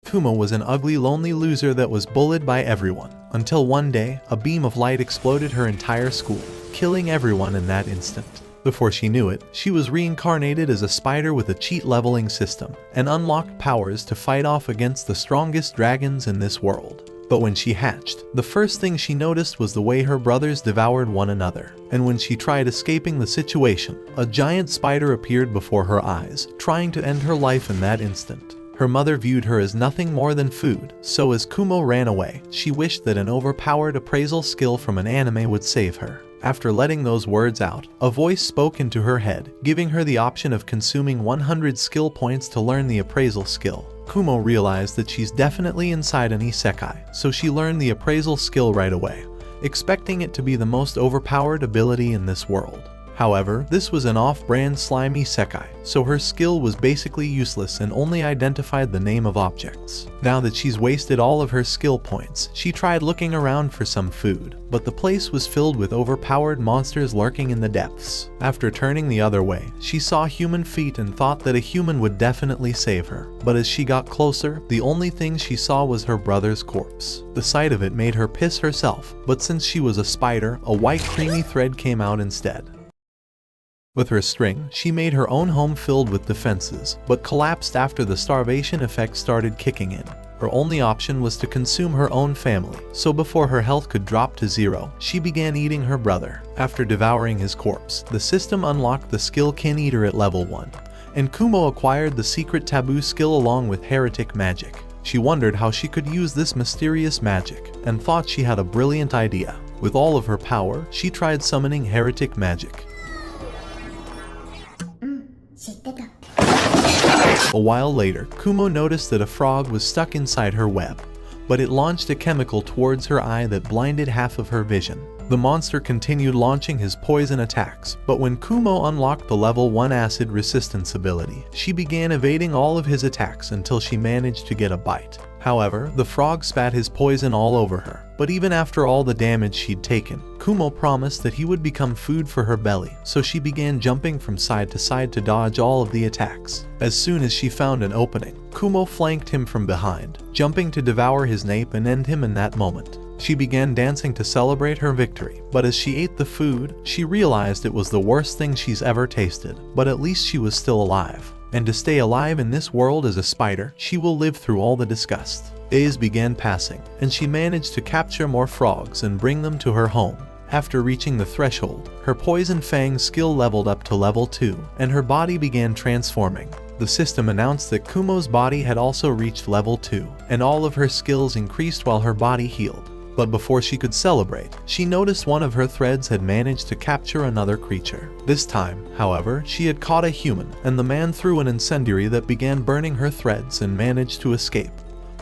Kumo was an ugly, lonely loser that was bullied by everyone, until one day, a beam of light exploded her entire school, killing everyone in that instant. Before she knew it, she was reincarnated as a spider with a cheat leveling system, and unlocked powers to fight off against the strongest dragons in this world. But when she hatched, the first thing she noticed was the way her brothers devoured one another. And when she tried escaping the situation, a giant spider appeared before her eyes, trying to end her life in that instant. Her mother viewed her as nothing more than food, so as Kumo ran away, she wished that an overpowered appraisal skill from an anime would save her. After letting those words out, a voice spoke into her head, giving her the option of consuming 100 skill points to learn the appraisal skill. Kumo realized that she's definitely inside an isekai, so she learned the appraisal skill right away, expecting it to be the most overpowered ability in this world. However, this was an off-brand slime isekai, so her skill was basically useless and only identified the name of objects. Now that she's wasted all of her skill points, she tried looking around for some food, but the place was filled with overpowered monsters lurking in the depths. After turning the other way, she saw human feet and thought that a human would definitely save her. But as she got closer, the only thing she saw was her brother's corpse. The sight of it made her piss herself, but since she was a spider, a white creamy thread came out instead. With her string, she made her own home filled with defenses, but collapsed after the starvation effect started kicking in. Her only option was to consume her own family, so before her health could drop to zero, she began eating her brother. After devouring his corpse, the system unlocked the skill Kin Eater at level 1, and Kumo acquired the secret taboo skill along with heretic magic. She wondered how she could use this mysterious magic, and thought she had a brilliant idea. With all of her power, she tried summoning heretic magic. A while later, Kumo noticed that a frog was stuck inside her web, but it launched a chemical towards her eye that blinded half of her vision. The monster continued launching his poison attacks, but when Kumo unlocked the level 1 acid resistance ability, she began evading all of his attacks until she managed to get a bite. However, the frog spat his poison all over her, but even after all the damage she'd taken, Kumo promised that he would become food for her belly, so she began jumping from side to side to dodge all of the attacks. As soon as she found an opening, Kumo flanked him from behind, jumping to devour his nape and end him in that moment. She began dancing to celebrate her victory, but as she ate the food, she realized it was the worst thing she's ever tasted, but at least she was still alive. And to stay alive in this world as a spider, she will live through all the disgust. Days began passing, and she managed to capture more frogs and bring them to her home. After reaching the threshold, her poison fang skill leveled up to level 2, and her body began transforming. The system announced that Kumo's body had also reached level 2, and all of her skills increased while her body healed. But before she could celebrate, she noticed one of her threads had managed to capture another creature. This time, however, she had caught a human, and the man threw an incendiary that began burning her threads and managed to escape,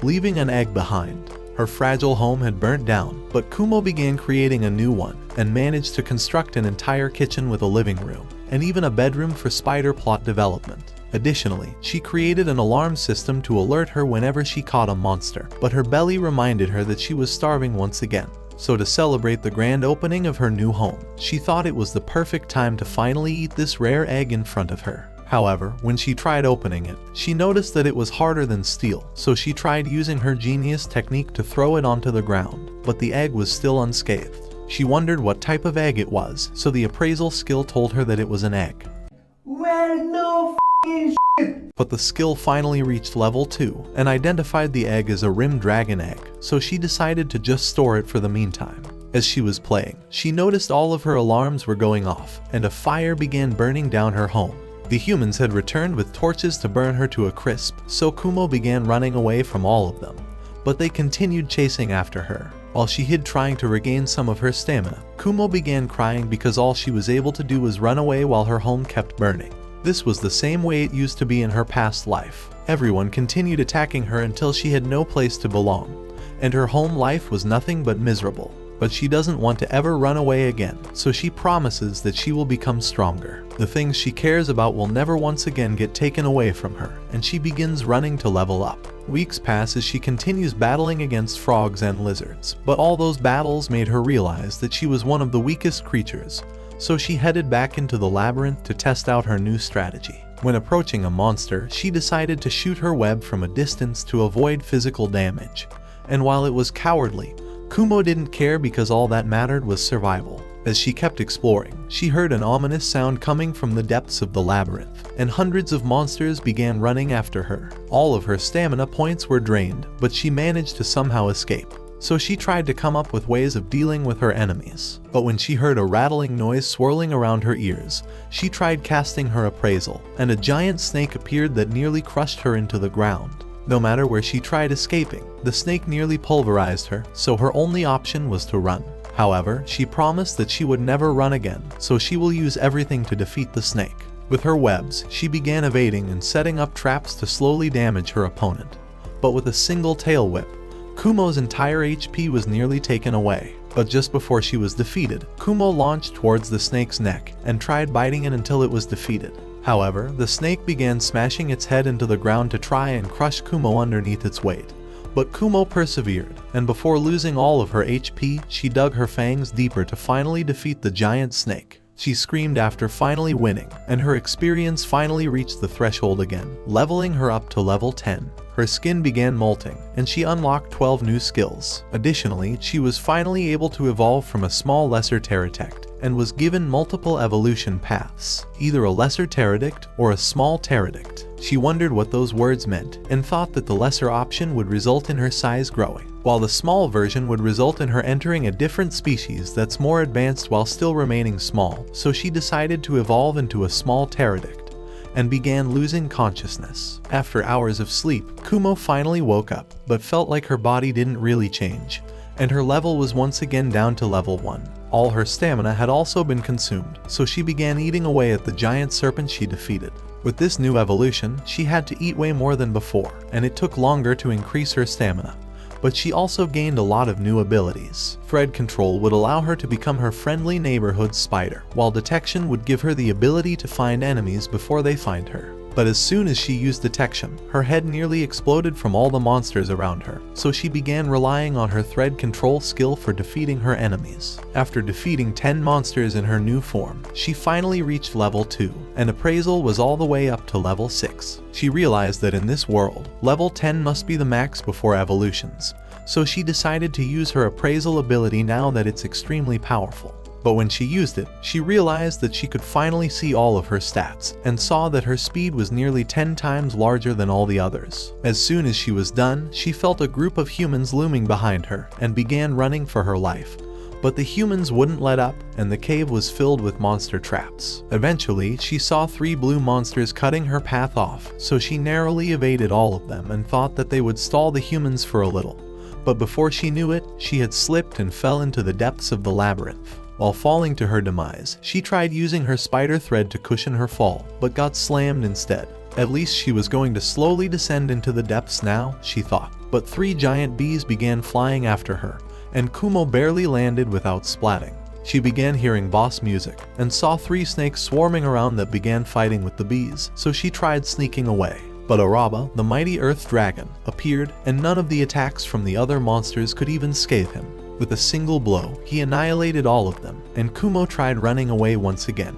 leaving an egg behind. Her fragile home had burnt down, but Kumo began creating a new one, and managed to construct an entire kitchen with a living room, and even a bedroom for spider plot development. Additionally, she created an alarm system to alert her whenever she caught a monster, but her belly reminded her that she was starving once again. So to celebrate the grand opening of her new home, she thought it was the perfect time to finally eat this rare egg in front of her. However, when she tried opening it, she noticed that it was harder than steel, so she tried using her genius technique to throw it onto the ground, but the egg was still unscathed. She wondered what type of egg it was, so the appraisal skill told her that it was an egg. Well, no shit. But the skill finally reached level 2 and identified the egg as a rim dragon egg, so she decided to just store it for the meantime. As she was playing, she noticed all of her alarms were going off, and a fire began burning down her home. The humans had returned with torches to burn her to a crisp, so Kumo began running away from all of them. But they continued chasing after her. While she hid trying to regain some of her stamina, Kumo began crying because all she was able to do was run away while her home kept burning. This was the same way it used to be in her past life. Everyone continued attacking her until she had no place to belong, and her home life was nothing but miserable. But she doesn't want to ever run away again, so she promises that she will become stronger. The things she cares about will never once again get taken away from her, and she begins running to level up. Weeks pass as she continues battling against frogs and lizards, but all those battles made her realize that she was one of the weakest creatures, so she headed back into the labyrinth to test out her new strategy. When approaching a monster, she decided to shoot her web from a distance to avoid physical damage. And while it was cowardly, Kumo didn't care because all that mattered was survival. As she kept exploring, she heard an ominous sound coming from the depths of the labyrinth, and hundreds of monsters began running after her. All of her stamina points were drained, but she managed to somehow escape. So she tried to come up with ways of dealing with her enemies. But when she heard a rattling noise swirling around her ears, she tried casting her appraisal, and a giant snake appeared that nearly crushed her into the ground. No matter where she tried escaping, the snake nearly pulverized her, so her only option was to run. However, she promised that she would never run again, so she will use everything to defeat the snake. With her webs, she began evading and setting up traps to slowly damage her opponent. But with a single tail whip, Kumo's entire HP was nearly taken away. But just before she was defeated, Kumo launched towards the snake's neck and tried biting it until it was defeated. However, the snake began smashing its head into the ground to try and crush Kumo underneath its weight. But Kumo persevered, and before losing all of her HP, she dug her fangs deeper to finally defeat the giant snake. She screamed after finally winning, and her experience finally reached the threshold again, leveling her up to level 10. Her skin began molting, and she unlocked 12 new skills. Additionally, she was finally able to evolve from a small lesser pterodactyl, and was given multiple evolution paths, either a lesser pterodactyl or a small pterodactyl. She wondered what those words meant, and thought that the lesser option would result in her size growing, while the small version would result in her entering a different species that's more advanced while still remaining small, so she decided to evolve into a small pterodactyl and began losing consciousness. After hours of sleep, Kumo finally woke up, but felt like her body didn't really change, and her level was once again down to level 1. All her stamina had also been consumed, so she began eating away at the giant serpent she defeated. With this new evolution, she had to eat way more than before, and it took longer to increase her stamina. But she also gained a lot of new abilities. Thread control would allow her to become her friendly neighborhood spider, while detection would give her the ability to find enemies before they find her. But as soon as she used detection, her head nearly exploded from all the monsters around her, so she began relying on her thread control skill for defeating her enemies. After defeating 10 monsters in her new form, she finally reached level 2, and appraisal was all the way up to level 6. She realized that in this world, level 10 must be the max before evolutions, so she decided to use her appraisal ability now that it's extremely powerful. But when she used it, she realized that she could finally see all of her stats, and saw that her speed was nearly 10 times larger than all the others. As soon as she was done, she felt a group of humans looming behind her, and began running for her life. But the humans wouldn't let up, and the cave was filled with monster traps. Eventually, she saw 3 blue monsters cutting her path off, so she narrowly evaded all of them and thought that they would stall the humans for a little. But before she knew it, she had slipped and fell into the depths of the labyrinth. While falling to her demise, she tried using her spider thread to cushion her fall, but got slammed instead. At least she was going to slowly descend into the depths now, she thought. But 3 giant bees began flying after her, and Kumo barely landed without splatting. She began hearing boss music, and saw 3 snakes swarming around that began fighting with the bees, so she tried sneaking away. But Araba, the mighty earth dragon, appeared, and none of the attacks from the other monsters could even scathe him. With a single blow, he annihilated all of them, and Kumo tried running away once again.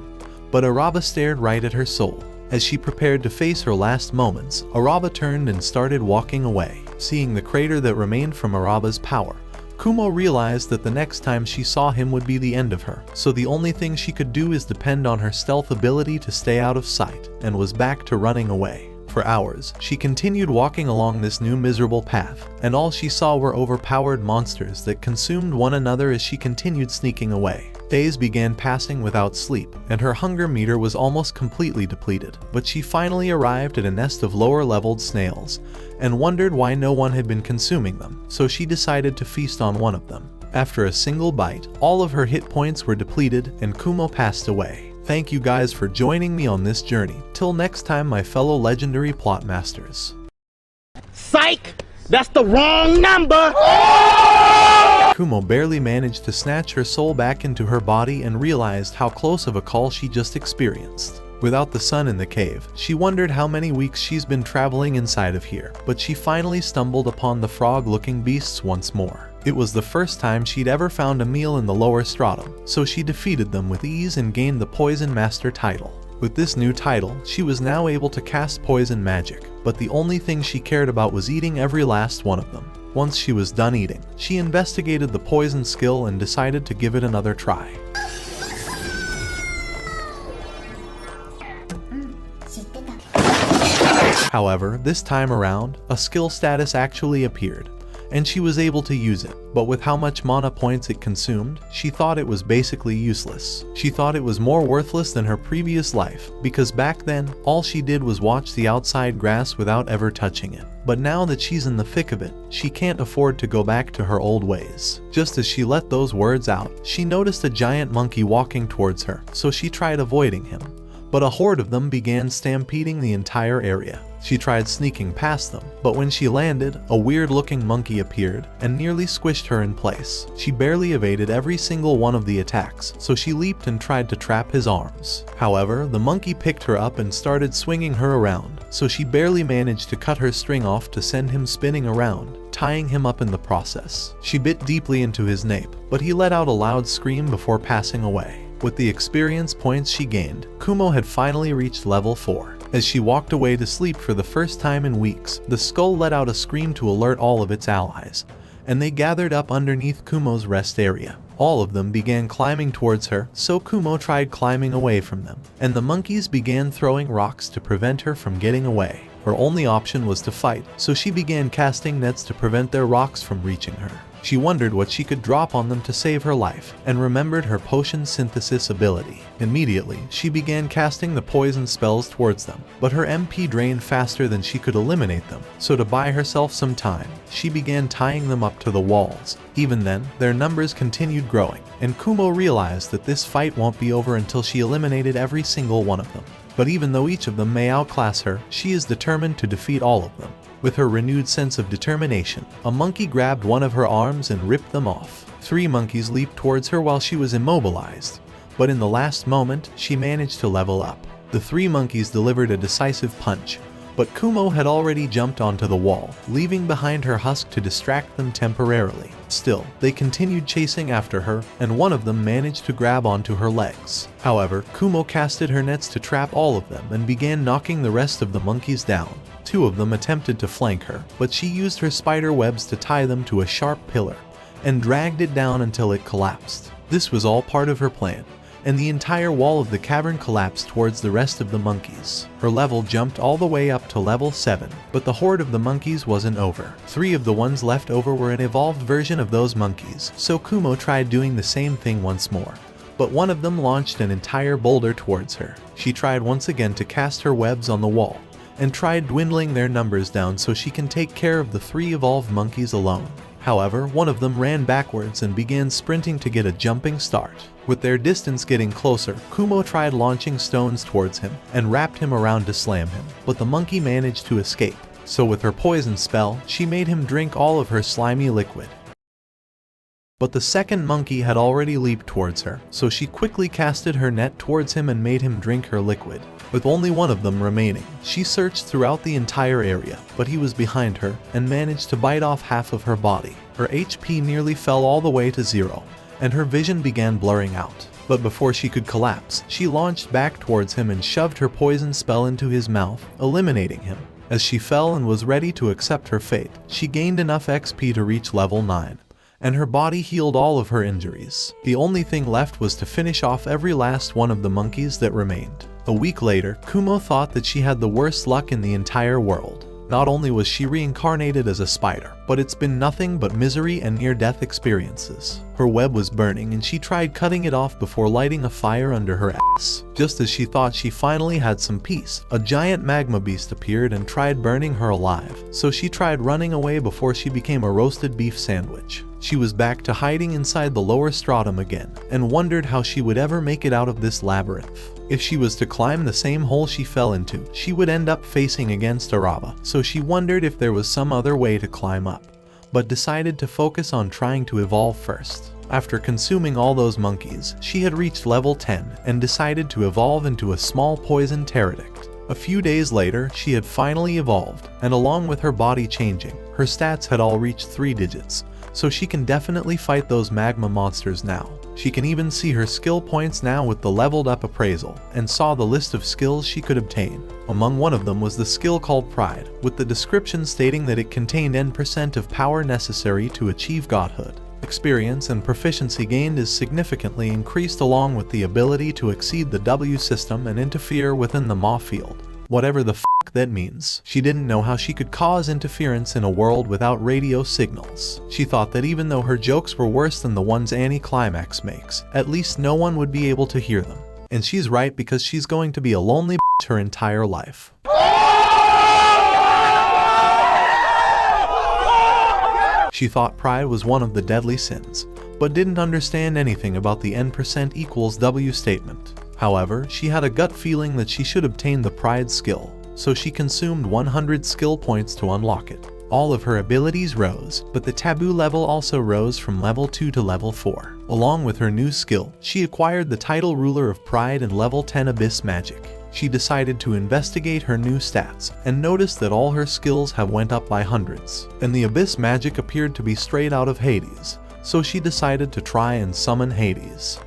But Araba stared right at her soul. As she prepared to face her last moments, Araba turned and started walking away. Seeing the crater that remained from Araba's power, Kumo realized that the next time she saw him would be the end of her, so the only thing she could do is depend on her stealth ability to stay out of sight, and was back to running away. For hours, she continued walking along this new miserable path, and all she saw were overpowered monsters that consumed one another as she continued sneaking away. Days began passing without sleep, and her hunger meter was almost completely depleted, but she finally arrived at a nest of lower-leveled snails, and wondered why no one had been consuming them, so she decided to feast on one of them. After a single bite, all of her hit points were depleted, and Kumo passed away. Thank you guys for joining me on this journey. Till next time, my fellow legendary plot masters. Psych! That's the wrong number! Kumo barely managed to snatch her soul back into her body and realized how close of a call she just experienced. Without the sun in the cave, she wondered how many weeks she's been traveling inside of here, but she finally stumbled upon the frog-looking beasts once more. It was the first time she'd ever found a meal in the lower stratum, so she defeated them with ease and gained the Poison Master title. With this new title, she was now able to cast poison magic, but the only thing she cared about was eating every last one of them. Once she was done eating, she investigated the poison skill and decided to give it another try. However, this time around, a skill status actually appeared, and she was able to use it, but with how much mana points it consumed, she thought it was basically useless. She thought it was more worthless than her previous life, because back then, all she did was watch the outside grass without ever touching it. But now that she's in the thick of it, she can't afford to go back to her old ways. Just as she let those words out, she noticed a giant monkey walking towards her, so she tried avoiding him. But a horde of them began stampeding the entire area. She tried sneaking past them, but when she landed, a weird-looking monkey appeared and nearly squished her in place. She barely evaded every single one of the attacks, so she leaped and tried to trap his arms. However, the monkey picked her up and started swinging her around, so she barely managed to cut her string off to send him spinning around, tying him up in the process. She bit deeply into his nape, but he let out a loud scream before passing away. With the experience points she gained, Kumo had finally reached level 4. As she walked away to sleep for the first time in weeks, the skull let out a scream to alert all of its allies, and they gathered up underneath Kumo's rest area. All of them began climbing towards her, so Kumo tried climbing away from them, and the monkeys began throwing rocks to prevent her from getting away. Her only option was to fight, so she began casting nets to prevent their rocks from reaching her. She wondered what she could drop on them to save her life, and remembered her potion synthesis ability. Immediately, she began casting the poison spells towards them, but her MP drained faster than she could eliminate them, so to buy herself some time, she began tying them up to the walls. Even then, their numbers continued growing, and Kumo realized that this fight won't be over until she eliminated every single one of them. But even though each of them may outclass her, she is determined to defeat all of them. With her renewed sense of determination, a monkey grabbed one of her arms and ripped them off. 3 monkeys leaped towards her while she was immobilized, but in the last moment, she managed to level up. The 3 monkeys delivered a decisive punch, but Kumo had already jumped onto the wall, leaving behind her husk to distract them temporarily. Still, they continued chasing after her, and one of them managed to grab onto her legs. However, Kumo casted her nets to trap all of them and began knocking the rest of the monkeys down. 2 of them attempted to flank her, but she used her spider webs to tie them to a sharp pillar, and dragged it down until it collapsed. This was all part of her plan, and the entire wall of the cavern collapsed towards the rest of the monkeys. Her level jumped all the way up to level 7, but the horde of the monkeys wasn't over. 3 of the ones left over were an evolved version of those monkeys, so Kumo tried doing the same thing once more. But one of them launched an entire boulder towards her. She tried once again to cast her webs on the wall, and tried dwindling their numbers down so she can take care of the 3 evolved monkeys alone. However, one of them ran backwards and began sprinting to get a jumping start. With their distance getting closer, Kumo tried launching stones towards him and wrapped him around to slam him, but the monkey managed to escape. So with her poison spell, she made him drink all of her slimy liquid. But the second monkey had already leaped towards her, so she quickly casted her net towards him and made him drink her liquid. With only one of them remaining, she searched throughout the entire area, but he was behind her and managed to bite off half of her body. Her HP nearly fell all the way to 0, and her vision began blurring out. But before she could collapse, she launched back towards him and shoved her poison spell into his mouth, eliminating him. As she fell and was ready to accept her fate, she gained enough XP to reach level 9. And her body healed all of her injuries. The only thing left was to finish off every last one of the monkeys that remained. A week later, Kumo thought that she had the worst luck in the entire world. Not only was she reincarnated as a spider, but it's been nothing but misery and near-death experiences. Her web was burning and she tried cutting it off before lighting a fire under her ass. Just as she thought she finally had some peace, a giant magma beast appeared and tried burning her alive, so she tried running away before she became a roasted beef sandwich. She was back to hiding inside the lower stratum again, and wondered how she would ever make it out of this labyrinth. If she was to climb the same hole she fell into, she would end up facing against Araba, so she wondered if there was some other way to climb up, but decided to focus on trying to evolve first. After consuming all those monkeys, she had reached level 10 and decided to evolve into a small poison pterodactyl. A few days later, she had finally evolved, and along with her body changing, her stats had all reached 3 digits, so she can definitely fight those magma monsters now. She can even see her skill points now with the leveled up appraisal, and saw the list of skills she could obtain. Among one of them was the skill called Pride, with the description stating that it contained N% of power necessary to achieve godhood. Experience and proficiency gained is significantly increased, along with the ability to exceed the W system and interfere within the MA field. Whatever the fuck that means. She didn't know how she could cause interference in a world without radio signals. She thought that even though her jokes were worse than the ones Anticlimax makes, at least no one would be able to hear them. And she's right, because she's going to be a lonely bitch her entire life. She thought pride was one of the deadly sins, but didn't understand anything about the N% equals W statement. However, she had a gut feeling that she should obtain the pride skill, so she consumed 100 skill points to unlock it. All of her abilities rose, but the taboo level also rose from level 2 to level 4. Along with her new skill, she acquired the title Ruler of Pride and level 10 Abyss Magic. She decided to investigate her new stats, and noticed that all her skills have went up by hundreds, and the Abyss Magic appeared to be straight out of Hades, so she decided to try and summon Hades.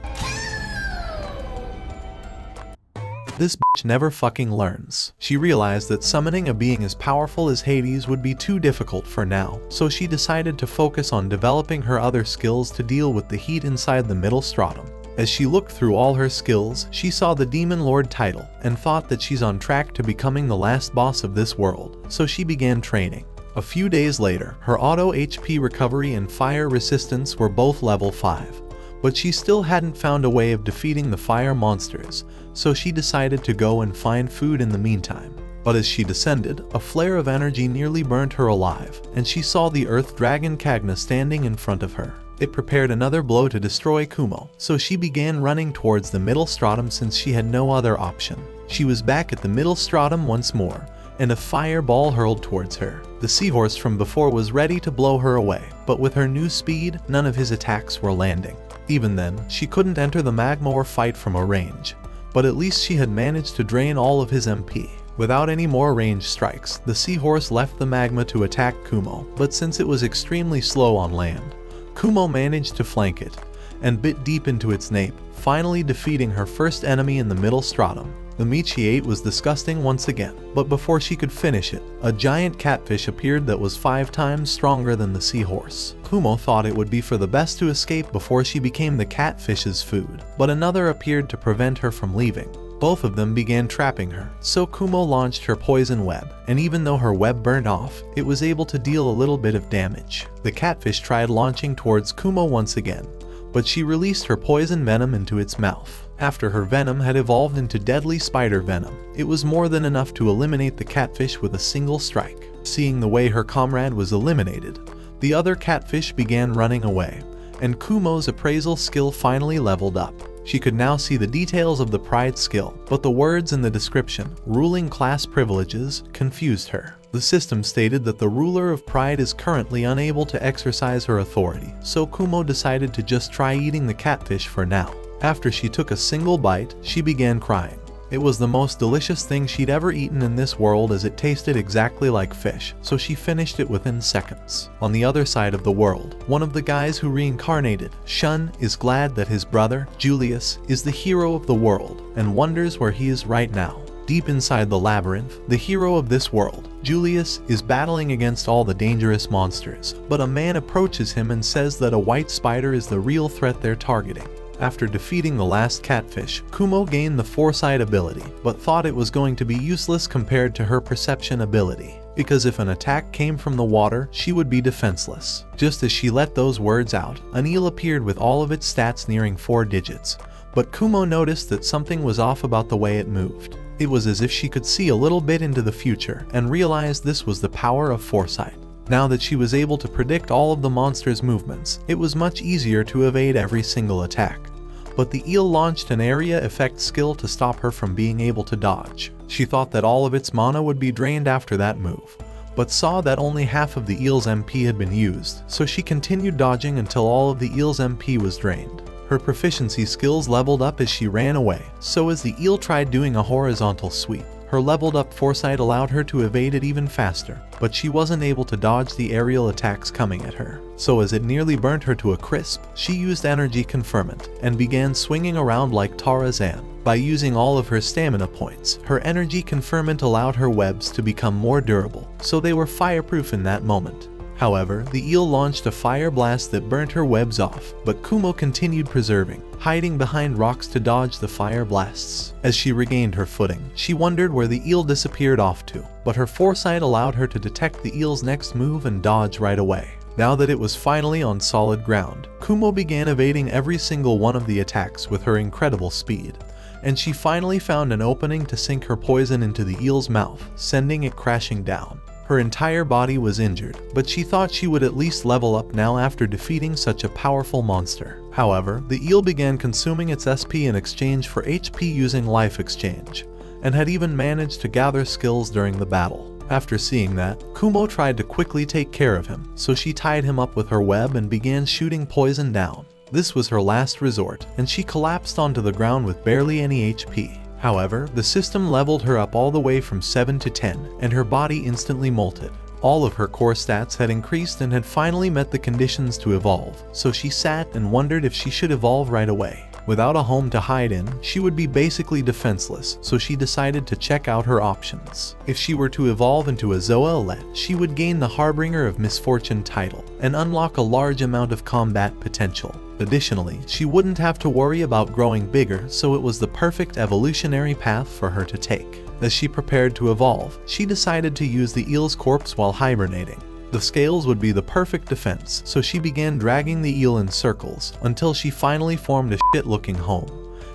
This bitch never fucking learns. She realized that summoning a being as powerful as Hades would be too difficult for now, so she decided to focus on developing her other skills to deal with the heat inside the middle stratum. As she looked through all her skills, she saw the Demon Lord title, and thought that she's on track to becoming the last boss of this world, so she began training. A few days later, her auto HP recovery and fire resistance were both level 5. But she still hadn't found a way of defeating the fire monsters, so she decided to go and find food in the meantime. But as she descended, a flare of energy nearly burnt her alive, and she saw the earth dragon Kagna standing in front of her. It prepared another blow to destroy Kumo, so she began running towards the middle stratum since she had no other option. She was back at the middle stratum once more, and a fireball hurled towards her. The seahorse from before was ready to blow her away, but with her new speed, none of his attacks were landing. Even then, she couldn't enter the magma or fight from a range, but at least she had managed to drain all of his MP. Without any more ranged strikes, the seahorse left the magma to attack Kumo, but since it was extremely slow on land, Kumo managed to flank it, and bit deep into its nape, finally defeating her first enemy in the middle stratum. The meat she ate was disgusting once again, but before she could finish it, a giant catfish appeared that was 5 times stronger than the seahorse. Kumo thought it would be for the best to escape before she became the catfish's food, but another appeared to prevent her from leaving. Both of them began trapping her, so Kumo launched her poison web, and even though her web burned off, it was able to deal a little bit of damage. The catfish tried launching towards Kumo once again, but she released her poison venom into its mouth. After her venom had evolved into deadly spider venom, it was more than enough to eliminate the catfish with a single strike. Seeing the way her comrade was eliminated, the other catfish began running away, and Kumo's appraisal skill finally leveled up. She could now see the details of the pride skill, but the words in the description, ruling class privileges, confused her. The system stated that the ruler of pride is currently unable to exercise her authority, so Kumo decided to just try eating the catfish for now. After she took a single bite, she began crying. It was the most delicious thing she'd ever eaten in this world, as it tasted exactly like fish, so she finished it within seconds. On the other side of the world, one of the guys who reincarnated, Shun, is glad that his brother, Julius, is the hero of the world, and wonders where he is right now. Deep inside the labyrinth, the hero of this world, Julius, is battling against all the dangerous monsters, but a man approaches him and says that a white spider is the real threat they're targeting. After defeating the last catfish, Kumo gained the foresight ability, but thought it was going to be useless compared to her perception ability, because if an attack came from the water, she would be defenseless. Just as she let those words out, an eel appeared with all of its stats nearing 4 digits, but Kumo noticed that something was off about the way it moved. It was as if she could see a little bit into the future, and realized this was the power of foresight. Now that she was able to predict all of the monster's movements, it was much easier to evade every single attack. But the eel launched an area effect skill to stop her from being able to dodge. She thought that all of its mana would be drained after that move, but saw that only half of the eel's MP had been used, so she continued dodging until all of the eel's MP was drained. Her proficiency skills leveled up as she ran away, so as the eel tried doing a horizontal sweep, her leveled up foresight allowed her to evade it even faster, but she wasn't able to dodge the aerial attacks coming at her. So as it nearly burnt her to a crisp, she used energy conferment and began swinging around like Tarzan. By using all of her stamina points, her energy conferment allowed her webs to become more durable, so they were fireproof in that moment. However, the eel launched a fire blast that burnt her webs off, but Kumo continued preserving, hiding behind rocks to dodge the fire blasts. As she regained her footing, she wondered where the eel disappeared off to, but her foresight allowed her to detect the eel's next move and dodge right away. Now that it was finally on solid ground, Kumo began evading every single one of the attacks with her incredible speed, and she finally found an opening to sink her poison into the eel's mouth, sending it crashing down. Her entire body was injured, but she thought she would at least level up now after defeating such a powerful monster. However, the eel began consuming its SP in exchange for HP using life exchange, and had even managed to gather skills during the battle. After seeing that, Kumo tried to quickly take care of him, so she tied him up with her web and began shooting poison down. This was her last resort, and she collapsed onto the ground with barely any HP. However, the system leveled her up all the way from 7 to 10, and her body instantly molted. All of her core stats had increased and had finally met the conditions to evolve, so she sat and wondered if she should evolve right away. Without a home to hide in, she would be basically defenseless, so she decided to check out her options. If she were to evolve into a Zoelet, she would gain the Harbinger of Misfortune title, and unlock a large amount of combat potential. Additionally, she wouldn't have to worry about growing bigger, so it was the perfect evolutionary path for her to take. As she prepared to evolve, she decided to use the eel's corpse while hibernating. The scales would be the perfect defense, so she began dragging the eel in circles until she finally formed a shit-looking home,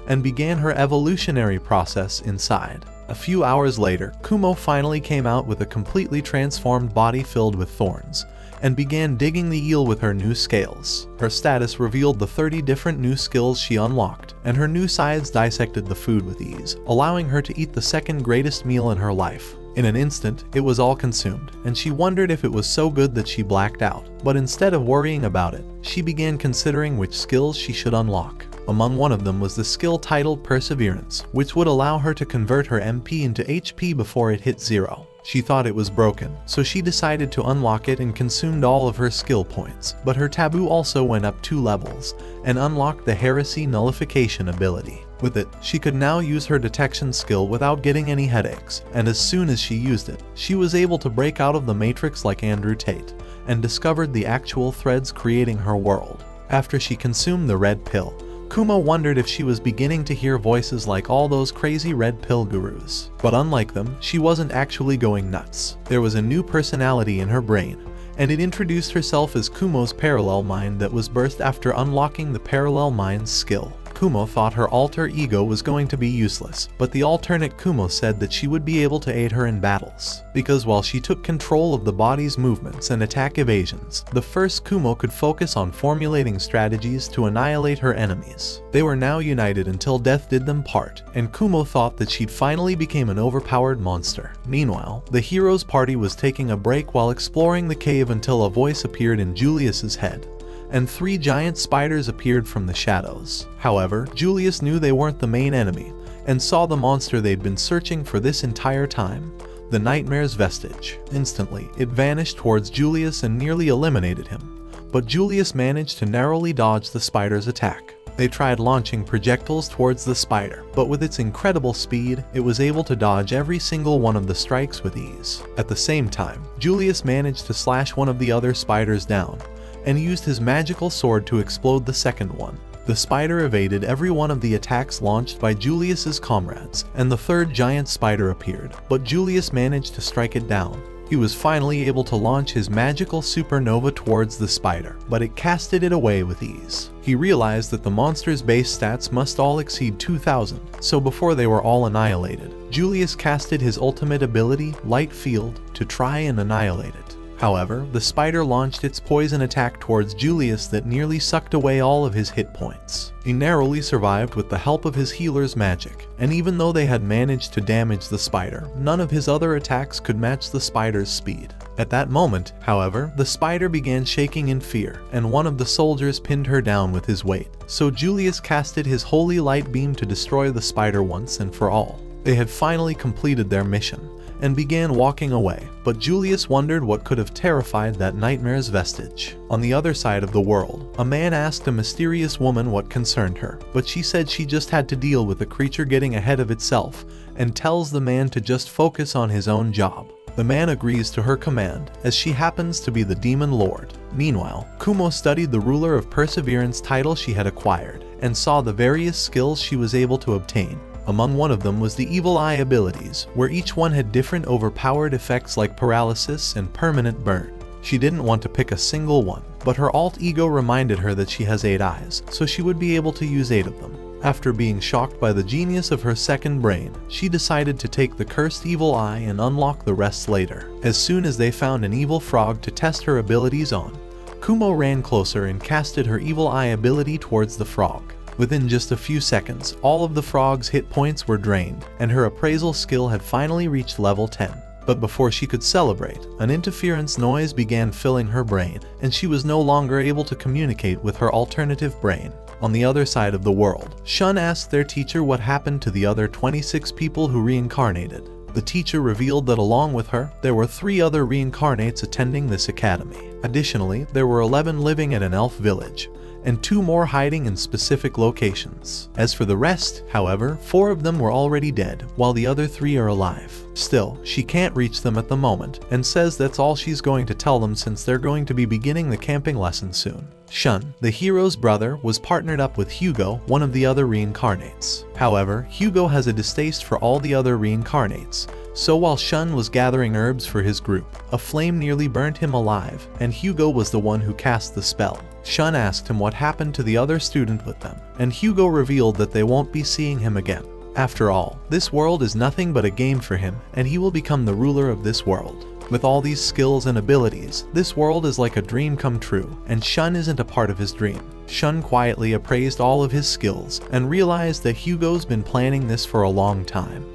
and began her evolutionary process inside. A few hours later, Kumo finally came out with a completely transformed body filled with thorns, and began digging the eel with her new scales. Her status revealed the 30 different new skills she unlocked, and her new scythes dissected the food with ease, allowing her to eat the second greatest meal in her life. In an instant, it was all consumed, and she wondered if it was so good that she blacked out. But instead of worrying about it, she began considering which skills she should unlock. Among one of them was the skill titled Perseverance, which would allow her to convert her MP into HP before it hit 0. She thought it was broken, so she decided to unlock it and consumed all of her skill points, but her taboo also went up 2 levels, and unlocked the Heresy Nullification ability. With it, she could now use her detection skill without getting any headaches, and as soon as she used it, she was able to break out of the Matrix like Andrew Tate, and discovered the actual threads creating her world. After she consumed the red pill, Kumo wondered if she was beginning to hear voices like all those crazy red pill gurus. But unlike them, she wasn't actually going nuts. There was a new personality in her brain, and it introduced herself as Kumo's parallel mind that was birthed after unlocking the parallel mind's skill. Kumo thought her alter ego was going to be useless, but the alternate Kumo said that she would be able to aid her in battles, because while she took control of the body's movements and attack evasions, the first Kumo could focus on formulating strategies to annihilate her enemies. They were now united until death did them part, and Kumo thought that she'd finally become an overpowered monster. Meanwhile, the hero's party was taking a break while exploring the cave until a voice appeared in Julius's head, and 3 giant spiders appeared from the shadows. However, Julius knew they weren't the main enemy, and saw the monster they'd been searching for this entire time, the Nightmare's vestige. Instantly, it vanished towards Julius and nearly eliminated him, but Julius managed to narrowly dodge the spider's attack. They tried launching projectiles towards the spider, but with its incredible speed, it was able to dodge every single one of the strikes with ease. At the same time, Julius managed to slash one of the other spiders down, and used his magical sword to explode the second one. The spider evaded every one of the attacks launched by Julius's comrades, and the third giant spider appeared, but Julius managed to strike it down. He was finally able to launch his magical supernova towards the spider, but it casted it away with ease. He realized that the monster's base stats must all exceed 2,000, so before they were all annihilated, Julius casted his ultimate ability, Light Field, to try and annihilate it. However, the spider launched its poison attack towards Julius that nearly sucked away all of his hit points. He narrowly survived with the help of his healer's magic, and even though they had managed to damage the spider, none of his other attacks could match the spider's speed. At that moment, however, the spider began shaking in fear, and one of the soldiers pinned her down with his weight, so Julius casted his holy light beam to destroy the spider once and for all. They had finally completed their mission and began walking away, but Julius wondered what could have terrified that nightmare's vestige. On the other side of the world, a man asked a mysterious woman what concerned her, but she said she just had to deal with the creature getting ahead of itself and tells the man to just focus on his own job. The man agrees to her command, as she happens to be the Demon Lord. Meanwhile, Kumo studied the Ruler of Perseverance title she had acquired, and saw the various skills she was able to obtain. Among one of them was the Evil Eye abilities, where each one had different overpowered effects like paralysis and permanent burn. She didn't want to pick a single one, but her alt ego reminded her that she has 8 eyes, so she would be able to use 8 of them. After being shocked by the genius of her second brain, she decided to take the cursed evil eye and unlock the rest later. As soon as they found an evil frog to test her abilities on, Kumo ran closer and casted her evil eye ability towards the frog. Within just a few seconds, all of the frog's hit points were drained, and her appraisal skill had finally reached level 10. But before she could celebrate, an interference noise began filling her brain, and she was no longer able to communicate with her alternative brain. On the other side of the world, Shun asked their teacher what happened to the other 26 people who reincarnated. The teacher revealed that along with her, there were 3 other reincarnates attending this academy. Additionally, there were 11 living at an elf village, and 2 more hiding in specific locations. As for the rest, however, 4 of them were already dead, while the other 3 are alive. Still, she can't reach them at the moment, and says that's all she's going to tell them since they're going to be beginning the camping lesson soon. Shun, the hero's brother, was partnered up with Hugo, one of the other reincarnates. However, Hugo has a distaste for all the other reincarnates, so while Shun was gathering herbs for his group, a flame nearly burnt him alive, and Hugo was the one who cast the spell. Shun asked him what happened to the other student with them, and Hugo revealed that they won't be seeing him again. After all, this world is nothing but a game for him, and he will become the ruler of this world. With all these skills and abilities, this world is like a dream come true, and Shun isn't a part of his dream. Shun quietly appraised all of his skills, and realized that Hugo's been planning this for a long time.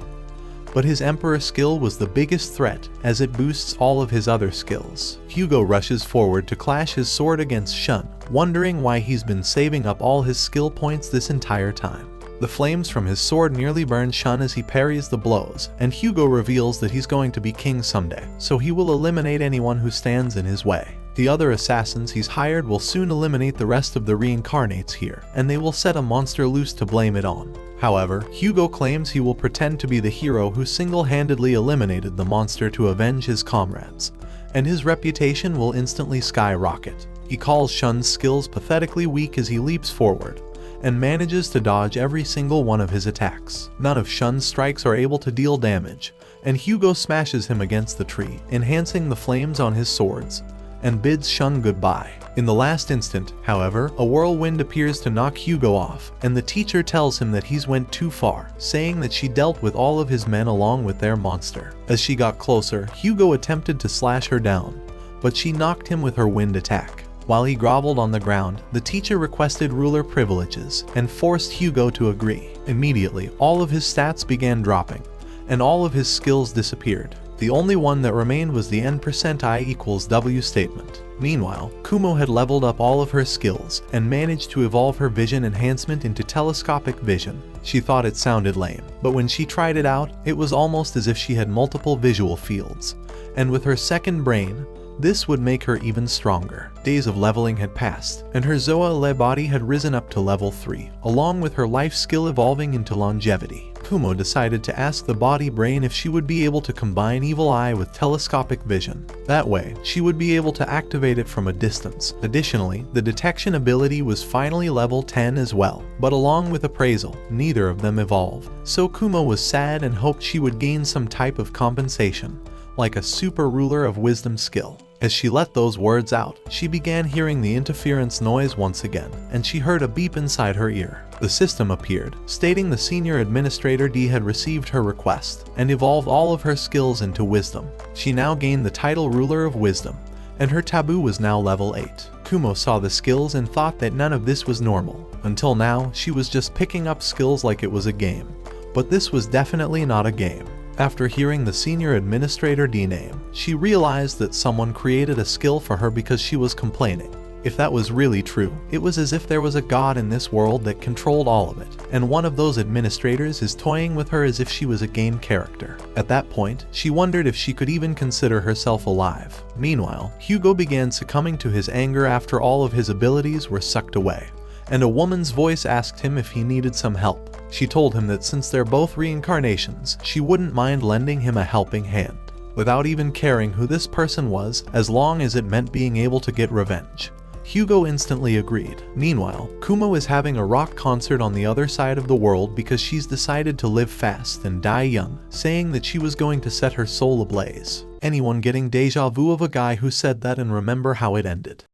But his Emperor skill was the biggest threat, as it boosts all of his other skills. Hugo rushes forward to clash his sword against Shun, wondering why he's been saving up all his skill points this entire time. The flames from his sword nearly burn Shun as he parries the blows, and Hugo reveals that he's going to be king someday, so he will eliminate anyone who stands in his way. The other assassins he's hired will soon eliminate the rest of the reincarnates here, and they will set a monster loose to blame it on. However, Hugo claims he will pretend to be the hero who single-handedly eliminated the monster to avenge his comrades, and his reputation will instantly skyrocket. He calls Shun's skills pathetically weak as he leaps forward, and manages to dodge every single one of his attacks. None of Shun's strikes are able to deal damage, and Hugo smashes him against the tree, enhancing the flames on his swords, and bids Shun goodbye. In the last instant, however, a whirlwind appears to knock Hugo off, and the teacher tells him that he's went too far, saying that she dealt with all of his men along with their monster. As she got closer, Hugo attempted to slash her down, but she knocked him with her wind attack. While he groveled on the ground, the teacher requested ruler privileges and forced Hugo to agree. Immediately, all of his stats began dropping, and all of his skills disappeared. The only one that remained was the n% I equals W statement. Meanwhile, Kumo had leveled up all of her skills and managed to evolve her vision enhancement into telescopic vision. She thought it sounded lame, but when she tried it out, it was almost as if she had multiple visual fields. And with her second brain, this would make her even stronger. Days of leveling had passed, and her Zoa-Le body had risen up to level 3, along with her life skill evolving into longevity. Kumo decided to ask the body brain if she would be able to combine Evil Eye with telescopic vision. That way, she would be able to activate it from a distance. Additionally, the detection ability was finally level 10 as well, but along with appraisal, neither of them evolved. So Kumo was sad and hoped she would gain some type of compensation, like a super ruler of wisdom skill. As she let those words out, she began hearing the interference noise once again, and she heard a beep inside her ear. The system appeared, stating the senior administrator D had received her request, and evolved all of her skills into wisdom. She now gained the title Ruler of Wisdom, and her taboo was now level 8. Kumo saw the skills and thought that none of this was normal. Until now, she was just picking up skills like it was a game. But this was definitely not a game. After hearing the Senior Administrator D name, she realized that someone created a skill for her because she was complaining. If that was really true, it was as if there was a god in this world that controlled all of it, and one of those administrators is toying with her as if she was a game character. At that point, she wondered if she could even consider herself alive. Meanwhile, Hugo began succumbing to his anger after all of his abilities were sucked away, and a woman's voice asked him if he needed some help. She told him that since they're both reincarnations, she wouldn't mind lending him a helping hand, without even caring who this person was, as long as it meant being able to get revenge. Hugo instantly agreed. Meanwhile, Kumo is having a rock concert on the other side of the world because she's decided to live fast and die young, saying that she was going to set her soul ablaze. Anyone getting deja vu of a guy who said that and remember how it ended?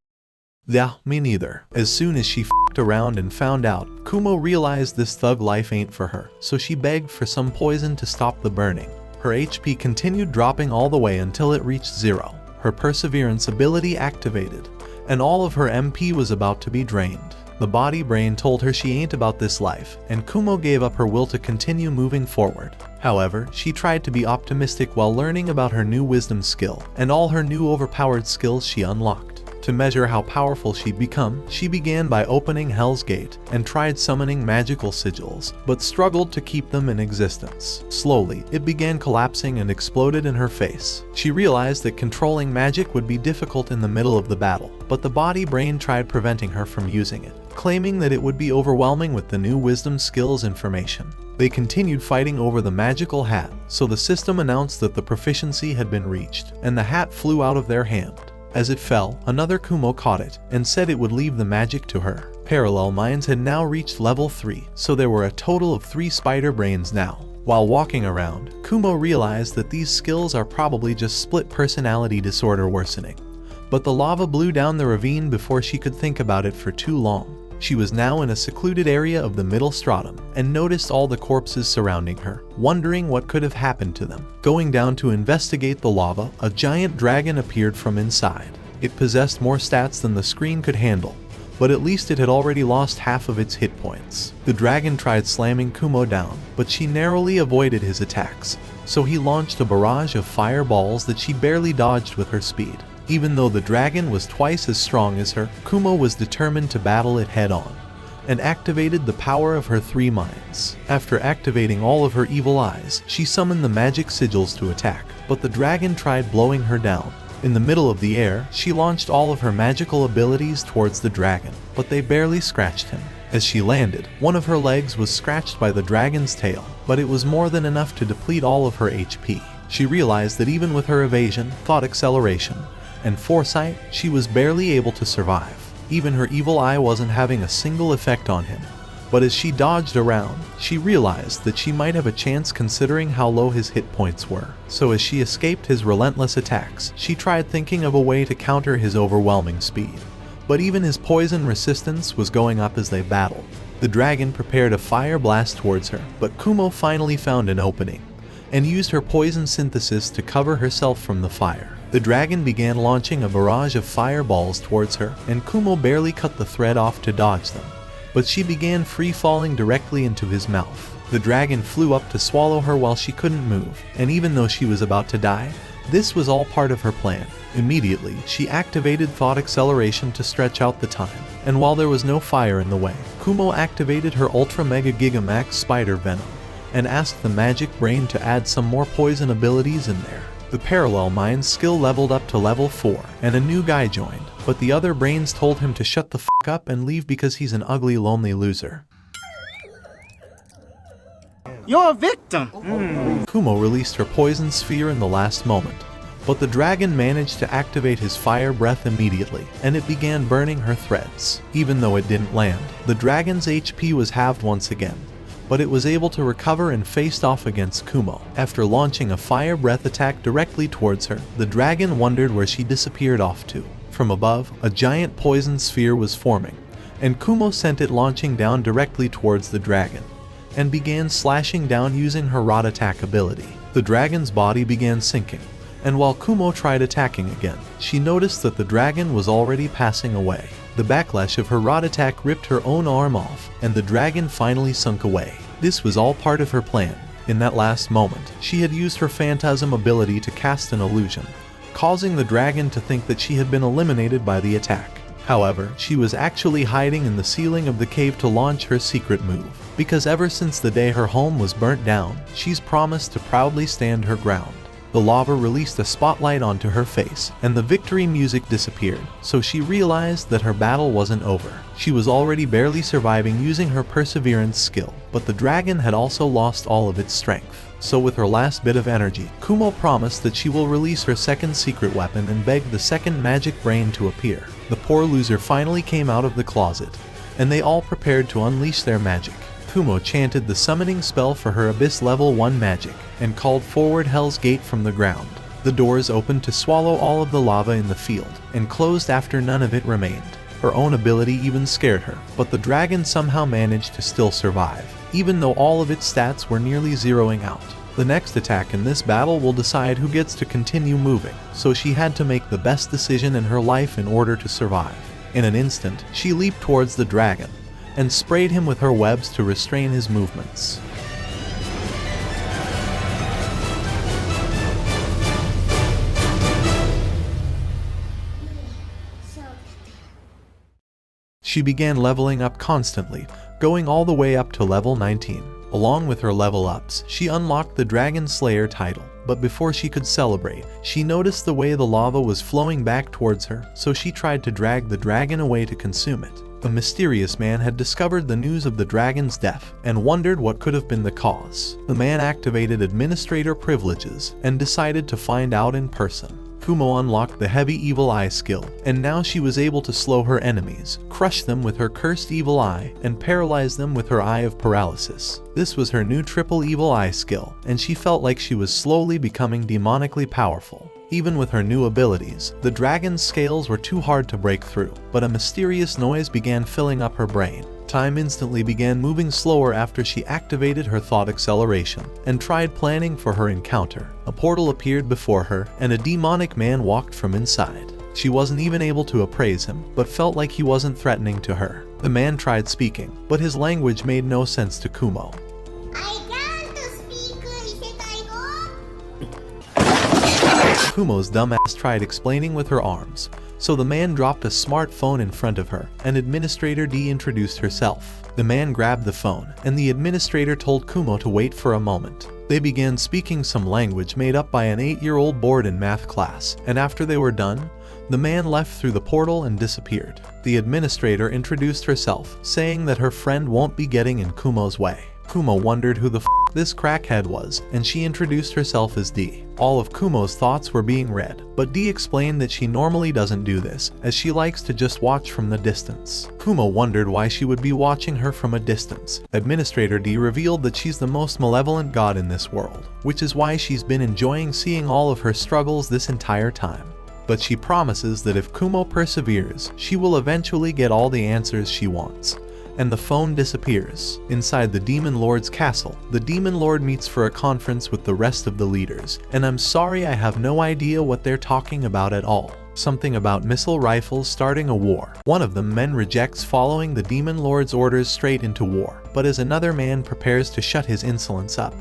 Yeah, me neither. As soon as she f***ed around and found out, Kumo realized this thug life ain't for her, so she begged for some poison to stop the burning. Her HP continued dropping all the way until it reached 0. Her perseverance ability activated, and all of her MP was about to be drained. The body brain told her she ain't about this life, and Kumo gave up her will to continue moving forward. However, she tried to be optimistic while learning about her new wisdom skill, and all her new overpowered skills she unlocked. To measure how powerful she'd become, she began by opening Hell's Gate and tried summoning magical sigils, but struggled to keep them in existence. Slowly, it began collapsing and exploded in her face. She realized that controlling magic would be difficult in the middle of the battle, but the body brain tried preventing her from using it, claiming that it would be overwhelming with the new wisdom skills information. They continued fighting over the magical hat, so the system announced that the proficiency had been reached, and the hat flew out of their hand. As it fell, another Kumo caught it and said it would leave the magic to her. Parallel minds had now reached level 3, so there were a total of 3 spider brains now. While walking around, Kumo realized that these skills are probably just split personality disorder worsening. But the lava blew down the ravine before she could think about it for too long. She was now in a secluded area of the middle stratum and noticed all the corpses surrounding her, wondering what could have happened to them. Going down to investigate the lava, a giant dragon appeared from inside. It possessed more stats than the screen could handle, but at least it had already lost half of its hit points. The dragon tried slamming Kumo down, but she narrowly avoided his attacks, so he launched a barrage of fireballs that she barely dodged with her speed. Even though the dragon was twice as strong as her, Kumo was determined to battle it head-on, and activated the power of her 3 minds. After activating all of her evil eyes, she summoned the magic sigils to attack, but the dragon tried blowing her down. In the middle of the air, she launched all of her magical abilities towards the dragon, but they barely scratched him. As she landed, one of her legs was scratched by the dragon's tail, but it was more than enough to deplete all of her HP. She realized that even with her evasion, thought acceleration, and foresight, she was barely able to survive. Even her evil eye wasn't having a single effect on him. But as she dodged around, she realized that she might have a chance considering how low his hit points were. So as she escaped his relentless attacks, she tried thinking of a way to counter his overwhelming speed. But even his poison resistance was going up as they battled. The dragon prepared a fire blast towards her, but Kumo finally found an opening, and used her poison synthesis to cover herself from the fire. The dragon began launching a barrage of fireballs towards her, and Kumo barely cut the thread off to dodge them. But she began free-falling directly into his mouth. The dragon flew up to swallow her while she couldn't move, and even though she was about to die, this was all part of her plan. Immediately, she activated thought acceleration to stretch out the time, and while there was no fire in the way, Kumo activated her Ultra Mega Gigamax Spider Venom, and asked the magic brain to add some more poison abilities in there. The parallel mind skill leveled up to level 4, and a new guy joined, but the other brains told him to shut the f*** up and leave because he's an ugly, lonely loser. You're a victim. Kumo released her poison sphere in the last moment, but the dragon managed to activate his fire breath immediately, and it began burning her threads. Even though it didn't land, the dragon's HP was halved once again, but it was able to recover and faced off against Kumo. After launching a fire breath attack directly towards her, the dragon wondered where she disappeared off to. From above, a giant poison sphere was forming, and Kumo sent it launching down directly towards the dragon, and began slashing down using her rod attack ability. The dragon's body began sinking, and while Kumo tried attacking again, she noticed that the dragon was already passing away. The backlash of her rod attack ripped her own arm off, and the dragon finally sunk away. This was all part of her plan. In that last moment, she had used her phantasm ability to cast an illusion, causing the dragon to think that she had been eliminated by the attack. However, she was actually hiding in the ceiling of the cave to launch her secret move, because ever since the day her home was burnt down, she's promised to proudly stand her ground. The lava released a spotlight onto her face, and the victory music disappeared, so she realized that her battle wasn't over. She was already barely surviving using her perseverance skill, but the dragon had also lost all of its strength. So with her last bit of energy, Kumo promised that she will release her second secret weapon and begged the second magic brain to appear. The poor loser finally came out of the closet, and they all prepared to unleash their magic. Kumo chanted the summoning spell for her Abyss Level 1 magic, and called forward Hell's Gate from the ground. The doors opened to swallow all of the lava in the field, and closed after none of it remained. Her own ability even scared her, but the dragon somehow managed to still survive, even though all of its stats were nearly zeroing out. The next attack in this battle will decide who gets to continue moving, so she had to make the best decision in her life in order to survive. In an instant, she leaped towards the dragon, and sprayed him with her webs to restrain his movements. She began leveling up constantly, going all the way up to level 19. Along with her level ups, she unlocked the Dragon Slayer title, but before she could celebrate, she noticed the way the lava was flowing back towards her, so she tried to drag the dragon away to consume it. A mysterious man had discovered the news of the dragon's death and wondered what could have been the cause. The man activated administrator privileges and decided to find out in person. Kumo unlocked the Heavy Evil Eye skill, and now she was able to slow her enemies, crush them with her Cursed Evil Eye, and paralyze them with her Eye of Paralysis. This was her new Triple Evil Eye skill, and she felt like she was slowly becoming demonically powerful. Even with her new abilities, the dragon's scales were too hard to break through, but a mysterious noise began filling up her brain. Time instantly began moving slower after she activated her thought acceleration and tried planning for her encounter. A portal appeared before her, and a demonic man walked from inside. She wasn't even able to appraise him, but felt like he wasn't threatening to her. The man tried speaking, but his language made no sense to Kumo. Kumo's dumbass tried explaining with her arms, so the man dropped a smartphone in front of her, and Administrator D introduced herself. The man grabbed the phone, and the administrator told Kumo to wait for a moment. They began speaking some language made up by an 8-year-old bored in math class, and after they were done, the man left through the portal and disappeared. The administrator introduced herself, saying that her friend won't be getting in Kumo's way. Kumo wondered who the this crackhead was, and she introduced herself as D. All of Kumo's thoughts were being read, but D explained that she normally doesn't do this, as she likes to just watch from the distance. Kumo wondered why she would be watching her from a distance. Administrator D revealed that she's the most malevolent god in this world, which is why she's been enjoying seeing all of her struggles this entire time. But she promises that if Kumo perseveres, she will eventually get all the answers she wants. And the phone disappears. Inside the Demon Lord's castle, the Demon Lord meets for a conference with the rest of the leaders, and I'm sorry I have no idea what they're talking about at all. Something about missile rifles starting a war. One of them men rejects following the Demon Lord's orders straight into war, but as another man prepares to shut his insolence up,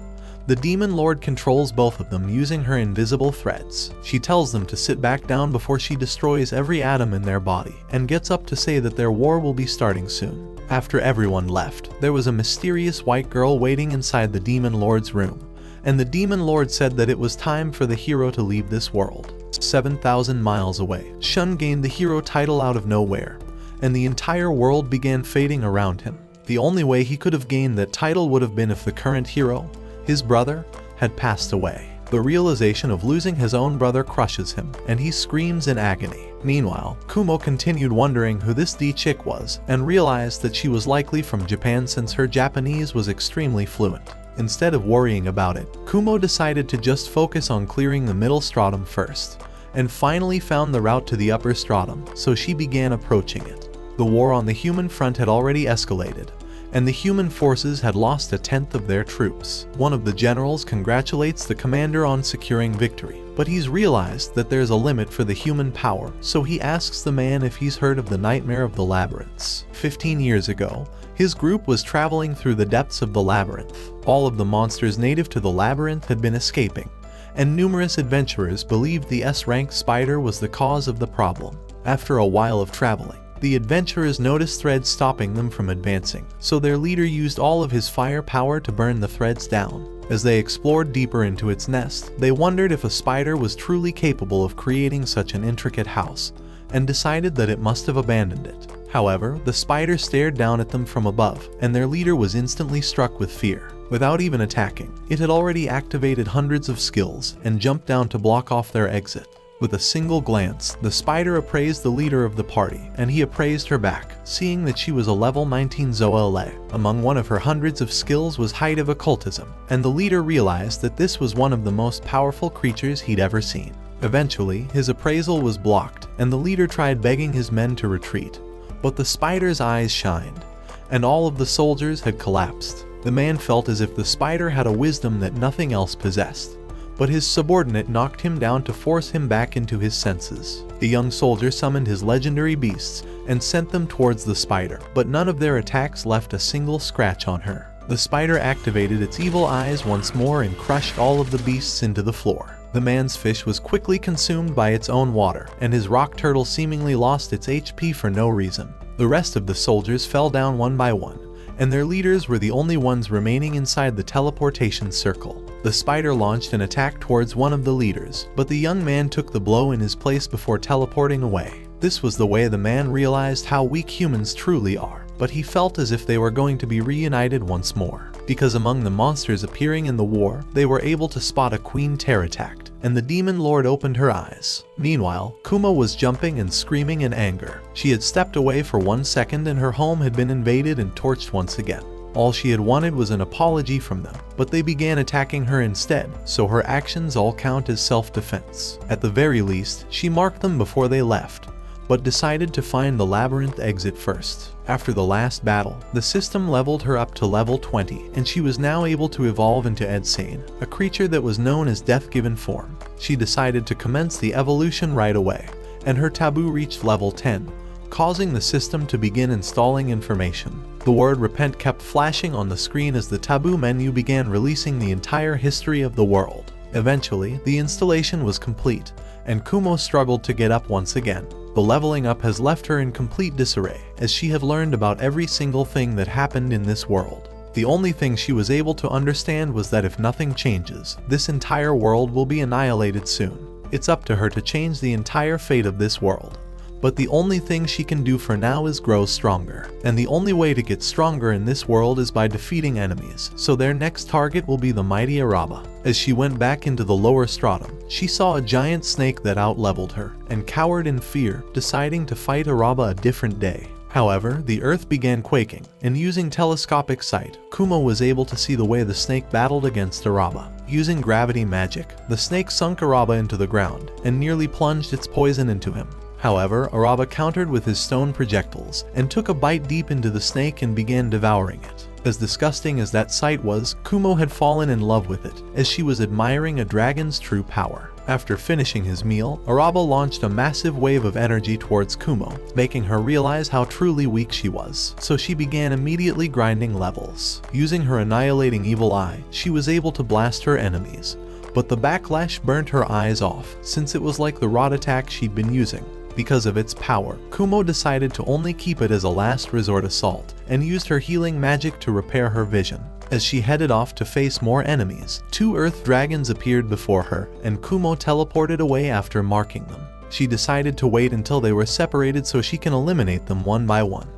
the Demon Lord controls both of them using her invisible threads. She tells them to sit back down before she destroys every atom in their body, and gets up to say that their war will be starting soon. After everyone left, there was a mysterious white girl waiting inside the Demon Lord's room, and the Demon Lord said that it was time for the hero to leave this world. 7,000 miles away, Shun gained the hero title out of nowhere, and the entire world began fading around him. The only way he could have gained that title would have been if the current hero, his brother, had passed away. The realization of losing his own brother crushes him, and he screams in agony. Meanwhile, Kumo continued wondering who this D chick was, and realized that she was likely from Japan since her Japanese was extremely fluent. Instead of worrying about it, Kumo decided to just focus on clearing the middle stratum first, and finally found the route to the upper stratum, so she began approaching it. The war on the human front had already escalated, and the human forces had lost 1/10 of their troops. One of the generals congratulates the commander on securing victory, but he's realized that there's a limit for the human power, so he asks the man if he's heard of the Nightmare of the Labyrinths. 15 years ago, his group was traveling through the depths of the labyrinth. All of the monsters native to the labyrinth had been escaping, and numerous adventurers believed the S-rank spider was the cause of the problem. After a while of traveling, The adventurers noticed threads stopping them from advancing, so their leader used all of his fire power to burn the threads down. As they explored deeper into its nest, they wondered if a spider was truly capable of creating such an intricate house, and decided that it must have abandoned it. However, the spider stared down at them from above, and their leader was instantly struck with fear. Without even attacking, it had already activated hundreds of skills and jumped down to block off their exit. With a single glance, the spider appraised the leader of the party, and he appraised her back, seeing that she was a level 19 Zoele. Among one of her hundreds of skills was Height of Occultism, and the leader realized that this was one of the most powerful creatures he'd ever seen. Eventually, his appraisal was blocked, and the leader tried begging his men to retreat. But the spider's eyes shined, and all of the soldiers had collapsed. The man felt as if the spider had a wisdom that nothing else possessed, but his subordinate knocked him down to force him back into his senses. The young soldier summoned his legendary beasts and sent them towards the spider, but none of their attacks left a single scratch on her. The spider activated its evil eyes once more and crushed all of the beasts into the floor. The man's fish was quickly consumed by its own water, and his rock turtle seemingly lost its HP for no reason. The rest of the soldiers fell down one by one, and their leaders were the only ones remaining inside the teleportation circle. The spider launched an attack towards one of the leaders, but the young man took the blow in his place before teleporting away. This was the way the man realized how weak humans truly are, but he felt as if they were going to be reunited once more. Because among the monsters appearing in the war, they were able to spot a queen Pterodactyl, and the demon lord opened her eyes. Meanwhile, Kumo was jumping and screaming in anger. She had stepped away for 1 second and her home had been invaded and torched once again. All she had wanted was an apology from them, but they began attacking her instead, so her actions all count as self-defense. At the very least, she marked them before they left, but decided to find the labyrinth exit first. After the last battle, the system leveled her up to level 20, and she was now able to evolve into Edsane, a creature that was known as Death-Given Form. She decided to commence the evolution right away, and her taboo reached level 10, causing the system to begin installing information. The word repent kept flashing on the screen as the taboo menu began releasing the entire history of the world. Eventually, the installation was complete, and Kumo struggled to get up once again. The leveling up has left her in complete disarray, as she had learned about every single thing that happened in this world. The only thing she was able to understand was that if nothing changes, this entire world will be annihilated soon. It's up to her to change the entire fate of this world. But the only thing she can do for now is grow stronger, and the only way to get stronger in this world is by defeating enemies, so their next target will be the mighty Araba. As she went back into the lower stratum, she saw a giant snake that outleveled her, and cowered in fear, deciding to fight Araba a different day. However, the earth began quaking, and using telescopic sight, Kumo was able to see the way the snake battled against Araba. Using gravity magic, the snake sunk Araba into the ground, and nearly plunged its poison into him. However, Araba countered with his stone projectiles, and took a bite deep into the snake and began devouring it. As disgusting as that sight was, Kumo had fallen in love with it, as she was admiring a dragon's true power. After finishing his meal, Araba launched a massive wave of energy towards Kumo, making her realize how truly weak she was, so she began immediately grinding levels. Using her annihilating evil eye, she was able to blast her enemies, but the backlash burnt her eyes off, since it was like the rod attack she'd been using. Because of its power, Kumo decided to only keep it as a last resort assault, and used her healing magic to repair her vision. As she headed off to face more enemies, 2 earth dragons appeared before her, and Kumo teleported away after marking them. She decided to wait until they were separated so she can eliminate them one by one.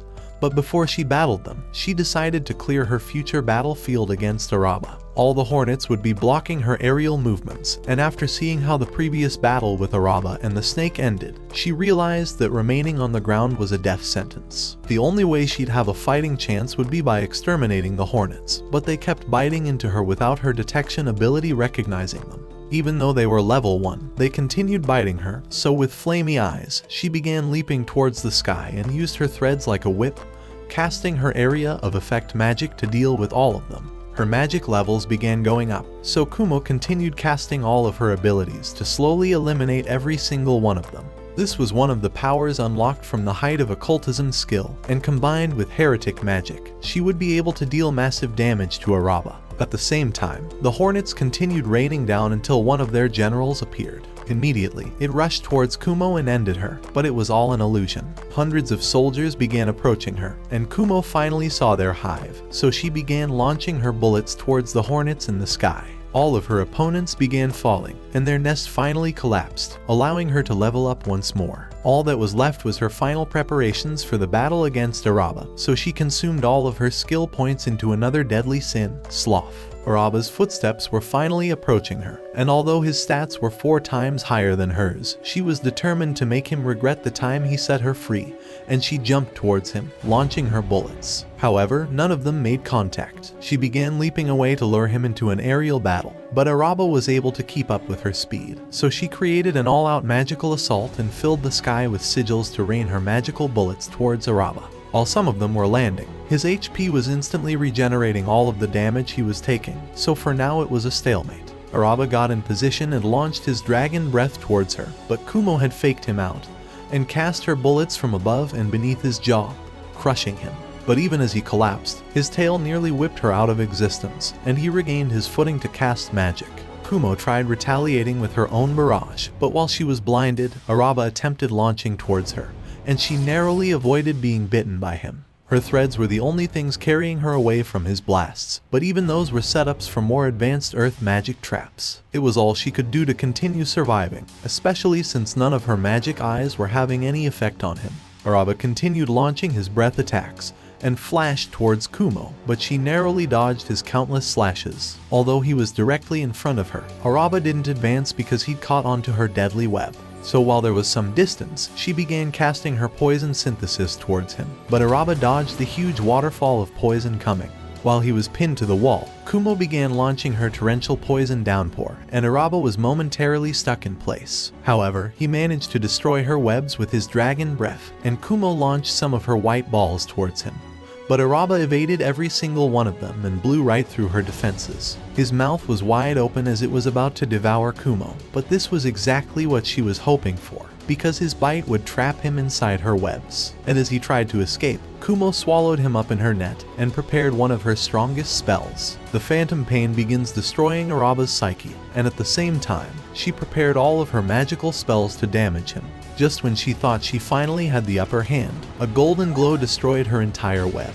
But before she battled them, she decided to clear her future battlefield against Araba. All the hornets would be blocking her aerial movements, and after seeing how the previous battle with Araba and the snake ended, she realized that remaining on the ground was a death sentence. The only way she'd have a fighting chance would be by exterminating the hornets, but they kept biting into her without her detection ability recognizing them. Even though they were level 1, they continued biting her, so with flamey eyes, she began leaping towards the sky and used her threads like a whip, casting her area of effect magic to deal with all of them. Her magic levels began going up, so Kumo continued casting all of her abilities to slowly eliminate every single one of them. This was one of the powers unlocked from the Height of Occultism skill, and combined with heretic magic, she would be able to deal massive damage to Araba. At the same time, the hornets continued raining down until one of their generals appeared. Immediately, it rushed towards Kumo and ended her, but it was all an illusion. Hundreds of soldiers began approaching her, and Kumo finally saw their hive, so she began launching her bullets towards the hornets in the sky. All of her opponents began falling, and their nest finally collapsed, allowing her to level up once more. All that was left was her final preparations for the battle against Araba, so she consumed all of her skill points into another deadly sin, sloth. Araba's footsteps were finally approaching her, and although his stats were 4 times higher than hers, she was determined to make him regret the time he set her free, and she jumped towards him, launching her bullets. However, none of them made contact. She began leaping away to lure him into an aerial battle, but Araba was able to keep up with her speed, so she created an all-out magical assault and filled the sky with sigils to rain her magical bullets towards Araba. While some of them were landing, his HP was instantly regenerating all of the damage he was taking, so for now it was a stalemate. Araba got in position and launched his dragon breath towards her, but Kumo had faked him out, and cast her bullets from above and beneath his jaw, crushing him. But even as he collapsed, his tail nearly whipped her out of existence, and he regained his footing to cast magic. Kumo tried retaliating with her own barrage, but while she was blinded, Araba attempted launching towards her, and she narrowly avoided being bitten by him. Her threads were the only things carrying her away from his blasts, but even those were setups for more advanced earth magic traps. It was all she could do to continue surviving, especially since none of her magic eyes were having any effect on him. Araba continued launching his breath attacks, and flashed towards Kumo, but she narrowly dodged his countless slashes. Although he was directly in front of her, Araba didn't advance because he'd caught onto her deadly web. So while there was some distance, she began casting her poison synthesis towards him, but Araba dodged the huge waterfall of poison coming. While he was pinned to the wall, Kumo began launching her torrential poison downpour, and Araba was momentarily stuck in place. However, he managed to destroy her webs with his dragon breath, and Kumo launched some of her white balls towards him. But Araba evaded every single one of them and blew right through her defenses. His mouth was wide open as it was about to devour Kumo, but this was exactly what she was hoping for, because his bite would trap him inside her webs. And as he tried to escape, Kumo swallowed him up in her net and prepared one of her strongest spells. The phantom pain begins destroying Araba's psyche, and at the same time, she prepared all of her magical spells to damage him. Just when she thought she finally had the upper hand, a golden glow destroyed her entire web,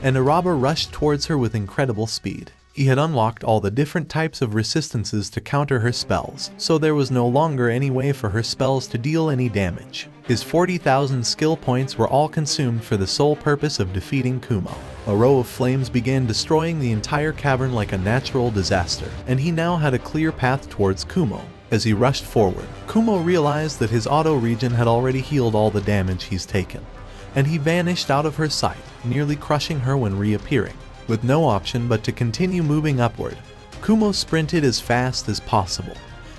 and Araba rushed towards her with incredible speed. He had unlocked all the different types of resistances to counter her spells, so there was no longer any way for her spells to deal any damage. His 40,000 skill points were all consumed for the sole purpose of defeating Kumo. A row of flames began destroying the entire cavern like a natural disaster, and he now had a clear path towards Kumo. As he rushed forward, Kumo realized that his auto regen had already healed all the damage he's taken, and he vanished out of her sight, nearly crushing her when reappearing. With no option but to continue moving upward, Kumo sprinted as fast as possible,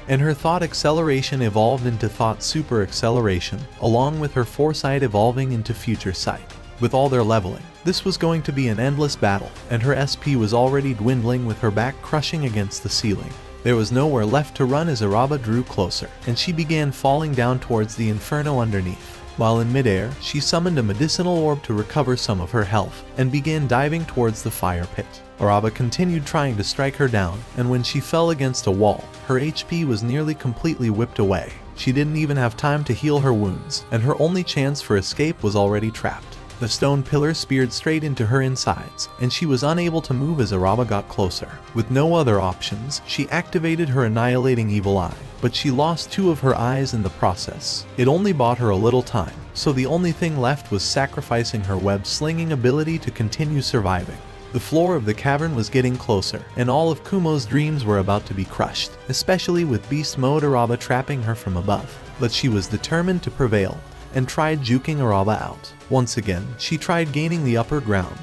and her thought acceleration evolved into thought super acceleration, along with her foresight evolving into future sight. With all their leveling, this was going to be an endless battle, and her SP was already dwindling with her back crushing against the ceiling. There was nowhere left to run as Araba drew closer, and she began falling down towards the inferno underneath. While in midair, she summoned a medicinal orb to recover some of her health, and began diving towards the fire pit. Araba continued trying to strike her down, and when she fell against a wall, her HP was nearly completely whipped away. She didn't even have time to heal her wounds, and her only chance for escape was already trapped. The stone pillar speared straight into her insides, and she was unable to move as Araba got closer. With no other options, she activated her annihilating evil eye, but she lost 2 of her eyes in the process. It only bought her a little time, so the only thing left was sacrificing her web-slinging ability to continue surviving. The floor of the cavern was getting closer, and all of Kumo's dreams were about to be crushed, especially with beast mode Araba trapping her from above. But she was determined to prevail, and tried juking Araba out. Once again, she tried gaining the upper ground,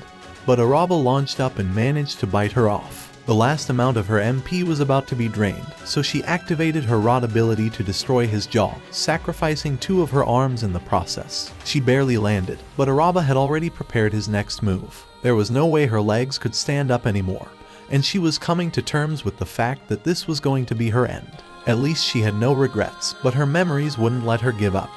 but Araba launched up and managed to bite her off. The last amount of her MP was about to be drained, so she activated her rod ability to destroy his jaw, sacrificing 2 of her arms in the process. She barely landed, but Araba had already prepared his next move. There was no way her legs could stand up anymore, and she was coming to terms with the fact that this was going to be her end. At least she had no regrets, but her memories wouldn't let her give up.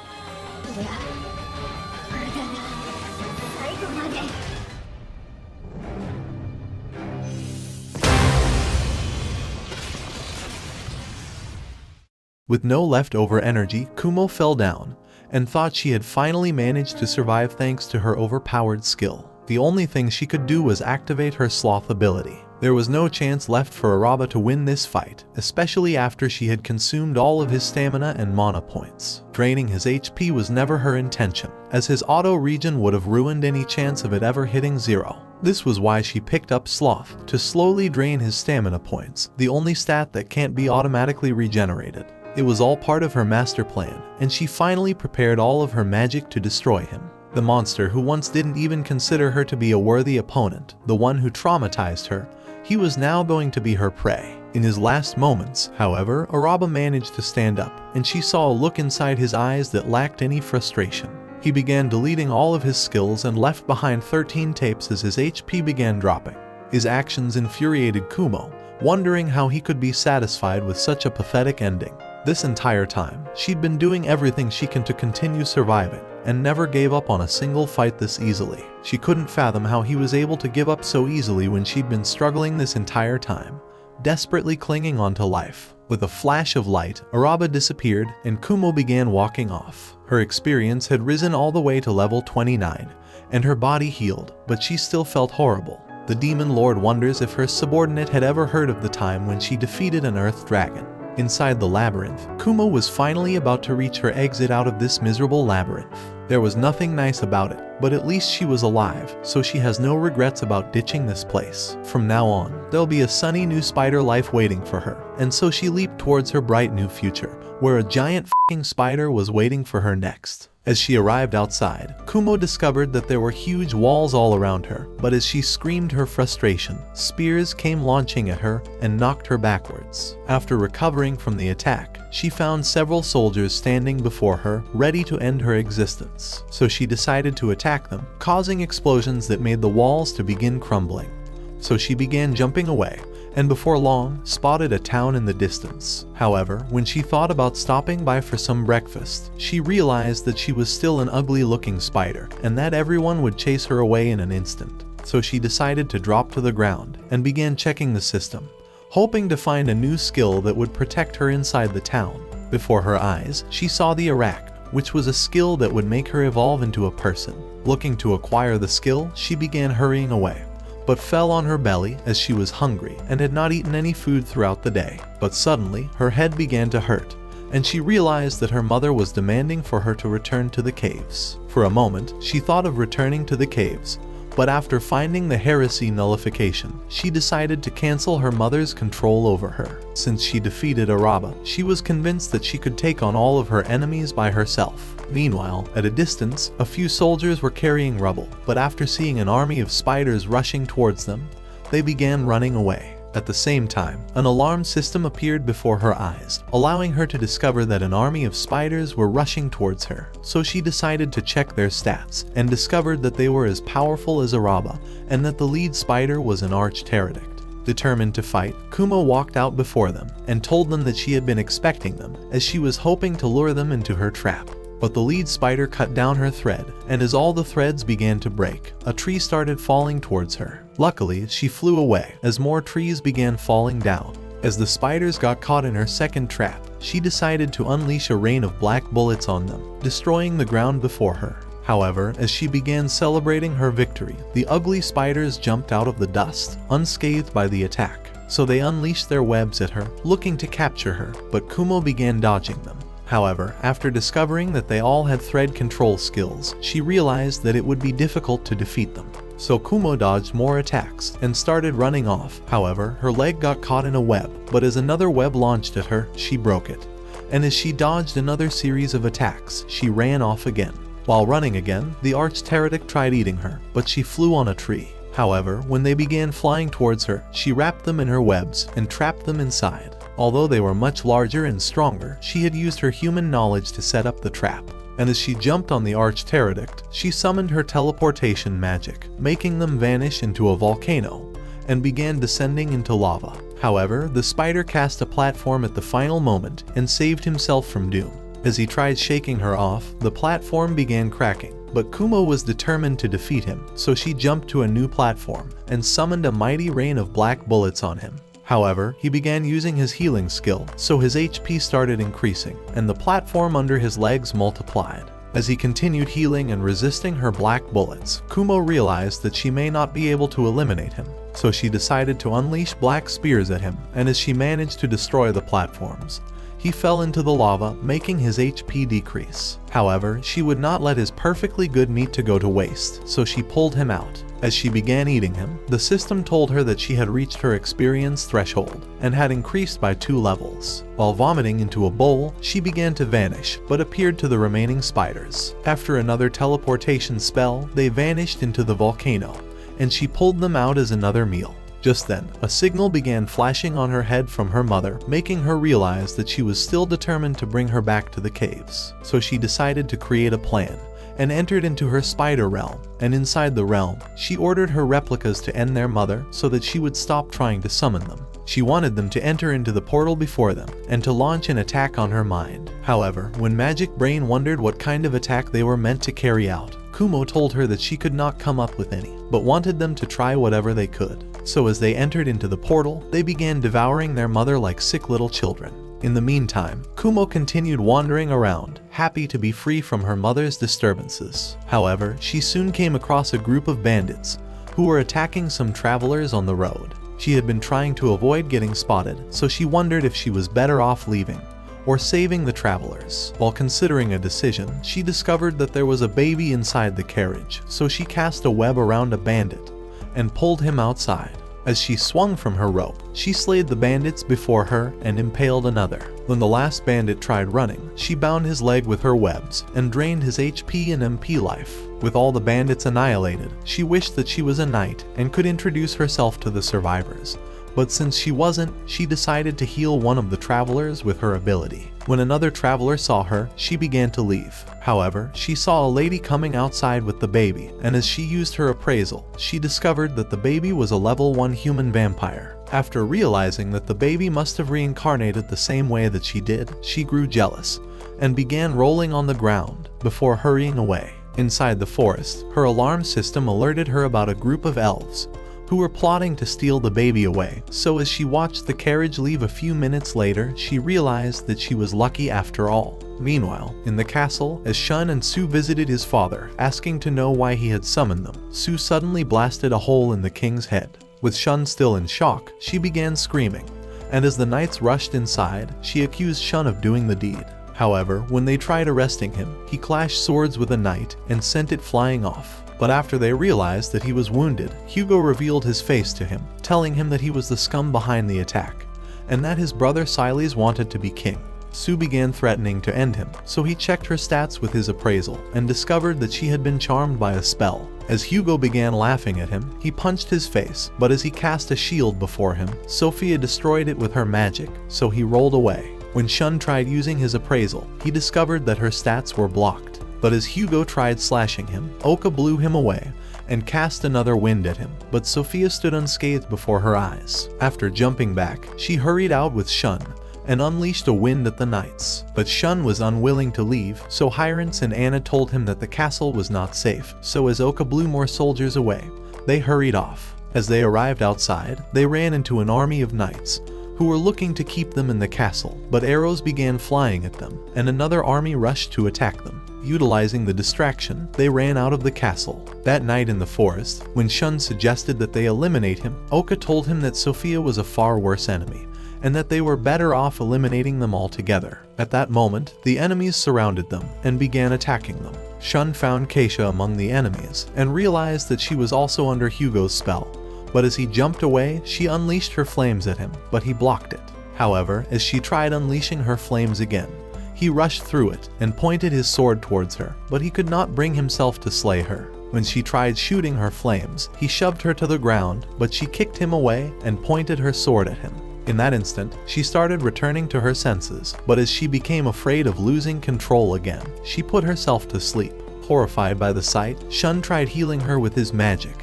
With no leftover energy, Kumo fell down and thought she had finally managed to survive thanks to her overpowered skill. The only thing she could do was activate her sloth ability. There was no chance left for Araba to win this fight, especially after she had consumed all of his stamina and mana points. Draining his HP was never her intention, as his auto regen would have ruined any chance of it ever hitting 0. This was why she picked up Sloth, to slowly drain his stamina points, the only stat that can't be automatically regenerated. It was all part of her master plan, and she finally prepared all of her magic to destroy him. The monster who once didn't even consider her to be a worthy opponent, the one who traumatized her, he was now going to be her prey. In his last moments, however, Araba managed to stand up, and she saw a look inside his eyes that lacked any frustration. He began deleting all of his skills and left behind 13 tapes as his HP began dropping. His actions infuriated Kumo, wondering how he could be satisfied with such a pathetic ending. This entire time, she'd been doing everything she can to continue surviving, and never gave up on a single fight this easily. She couldn't fathom how he was able to give up so easily when she'd been struggling this entire time, desperately clinging onto life. With a flash of light, Araba disappeared and Kumo began walking off. Her experience had risen all the way to level 29, and her body healed, but she still felt horrible. The Demon Lord wonders if her subordinate had ever heard of the time when she defeated an Earth Dragon. Inside the labyrinth, Kumo was finally about to reach her exit out of this miserable labyrinth. There was nothing nice about it, but at least she was alive, so she has no regrets about ditching this place. From now on, there'll be a sunny new spider life waiting for her, and so she leaped towards her bright new future, where a giant f***ing spider was waiting for her next. As she arrived outside, Kumo discovered that there were huge walls all around her, but as she screamed her frustration, spears came launching at her and knocked her backwards. After recovering from the attack, she found several soldiers standing before her, ready to end her existence. So she decided to attack them, causing explosions that made the walls to begin crumbling. So she began jumping away, and before long, spotted a town in the distance. However, when she thought about stopping by for some breakfast, she realized that she was still an ugly-looking spider, and that everyone would chase her away in an instant. So she decided to drop to the ground, and began checking the system, hoping to find a new skill that would protect her inside the town. Before her eyes, she saw the Iraq, which was a skill that would make her evolve into a person. Looking to acquire the skill, she began hurrying away, but fell on her belly as she was hungry and had not eaten any food throughout the day. But suddenly, her head began to hurt, and she realized that her mother was demanding for her to return to the caves. For a moment, she thought of returning to the caves, but after finding the heresy nullification, she decided to cancel her mother's control over her. Since she defeated Araba, she was convinced that she could take on all of her enemies by herself. Meanwhile, at a distance, a few soldiers were carrying rubble, but after seeing an army of spiders rushing towards them, they began running away. At the same time, an alarm system appeared before her eyes, allowing her to discover that an army of spiders were rushing towards her. So she decided to check their stats, and discovered that they were as powerful as Araba, and that the lead spider was an arch-pterodactyl. Determined to fight, Kumo walked out before them, and told them that she had been expecting them, as she was hoping to lure them into her trap. But the lead spider cut down her thread, and as all the threads began to break, a tree started falling towards her. Luckily, she flew away, as more trees began falling down. As the spiders got caught in her second trap, she decided to unleash a rain of black bullets on them, destroying the ground before her. However, as she began celebrating her victory, the ugly spiders jumped out of the dust, unscathed by the attack. So they unleashed their webs at her, looking to capture her, but Kumo began dodging them. However, after discovering that they all had thread control skills, she realized that it would be difficult to defeat them. So Kumo dodged more attacks and started running off. However, her leg got caught in a web, but as another web launched at her, she broke it. And as she dodged another series of attacks, she ran off again. While running again, the arch-pterodactyl tried eating her, but she flew on a tree. However, when they began flying towards her, she wrapped them in her webs and trapped them inside. Although they were much larger and stronger, she had used her human knowledge to set up the trap. And as she jumped on the arch-pterodactyl, she summoned her teleportation magic, making them vanish into a volcano, and began descending into lava. However, the spider cast a platform at the final moment and saved himself from doom. As he tried shaking her off, the platform began cracking. But Kumo was determined to defeat him, so she jumped to a new platform and summoned a mighty rain of black bullets on him. However, he began using his healing skill, so his HP started increasing, and the platform under his legs multiplied. As he continued healing and resisting her black bullets, Kumo realized that she may not be able to eliminate him, so she decided to unleash black spears at him, and as she managed to destroy the platforms, he fell into the lava, making his HP decrease. However, she would not let his perfectly good meat to go to waste, so she pulled him out. As she began eating him, the system told her that she had reached her experience threshold and had increased by 2 levels. While vomiting into a bowl, she began to vanish, but appeared to the remaining spiders. After another teleportation spell, they vanished into the volcano, and she pulled them out as another meal. Just then, a signal began flashing on her head from her mother, making her realize that she was still determined to bring her back to the caves. So she decided to create a plan, and entered into her spider realm, and inside the realm, she ordered her replicas to end their mother so that she would stop trying to summon them. She wanted them to enter into the portal before them, and to launch an attack on her mind. However, when Magic Brain wondered what kind of attack they were meant to carry out, Kumo told her that she could not come up with any, but wanted them to try whatever they could. So as they entered into the portal, they began devouring their mother like sick little children. In the meantime, Kumo continued wandering around, happy to be free from her mother's disturbances. However, she soon came across a group of bandits who were attacking some travelers on the road. She had been trying to avoid getting spotted, so she wondered if she was better off leaving or saving the travelers. While considering a decision, she discovered that there was a baby inside the carriage, so she cast a web around a bandit and pulled him outside. As she swung from her rope, she slayed the bandits before her and impaled another. When the last bandit tried running, she bound his leg with her webs and drained his HP and MP life. With all the bandits annihilated, she wished that she was a knight and could introduce herself to the survivors. But since she wasn't, she decided to heal one of the travelers with her ability. When another traveler saw her, she began to leave. However, she saw a lady coming outside with the baby, and as she used her appraisal, she discovered that the baby was a level 1 human vampire. After realizing that the baby must have reincarnated the same way that she did, she grew jealous and began rolling on the ground before hurrying away. Inside the forest, her alarm system alerted her about a group of elves who were plotting to steal the baby away, so as she watched the carriage leave a few minutes later, she realized that she was lucky after all. Meanwhile, in the castle, as Shun and Su visited his father, asking to know why he had summoned them, Su suddenly blasted a hole in the king's head. With Shun still in shock, she began screaming, and as the knights rushed inside, she accused Shun of doing the deed. However, when they tried arresting him, he clashed swords with a knight and sent it flying off. But after they realized that he was wounded, Hugo revealed his face to him, telling him that he was the scum behind the attack, and that his brother Siles wanted to be king. Su began threatening to end him, so he checked her stats with his appraisal, and discovered that she had been charmed by a spell. As Hugo began laughing at him, he punched his face, but as he cast a shield before him, Sophia destroyed it with her magic, so he rolled away. When Shun tried using his appraisal, he discovered that her stats were blocked. But as Hugo tried slashing him, Oka blew him away and cast another wind at him, but Sophia stood unscathed before her eyes. After jumping back, she hurried out with Shun and unleashed a wind at the knights. But Shun was unwilling to leave, so Hyrance and Anna told him that the castle was not safe, so as Oka blew more soldiers away, they hurried off. As they arrived outside, they ran into an army of knights who were looking to keep them in the castle, but arrows began flying at them, and another army rushed to attack them. Utilizing the distraction, they ran out of the castle. That night in the forest, when Shun suggested that they eliminate him, Oka told him that Sophia was a far worse enemy, and that they were better off eliminating them altogether. At that moment, the enemies surrounded them and began attacking them. Shun found Keisha among the enemies, and realized that she was also under Hugo's spell, but as he jumped away, she unleashed her flames at him, but he blocked it. However, as she tried unleashing her flames again, he rushed through it and pointed his sword towards her, but he could not bring himself to slay her. When she tried shooting her flames, he shoved her to the ground, but she kicked him away and pointed her sword at him. In that instant, she started returning to her senses, but as she became afraid of losing control again, she put herself to sleep. Horrified by the sight, Shun tried healing her with his magic,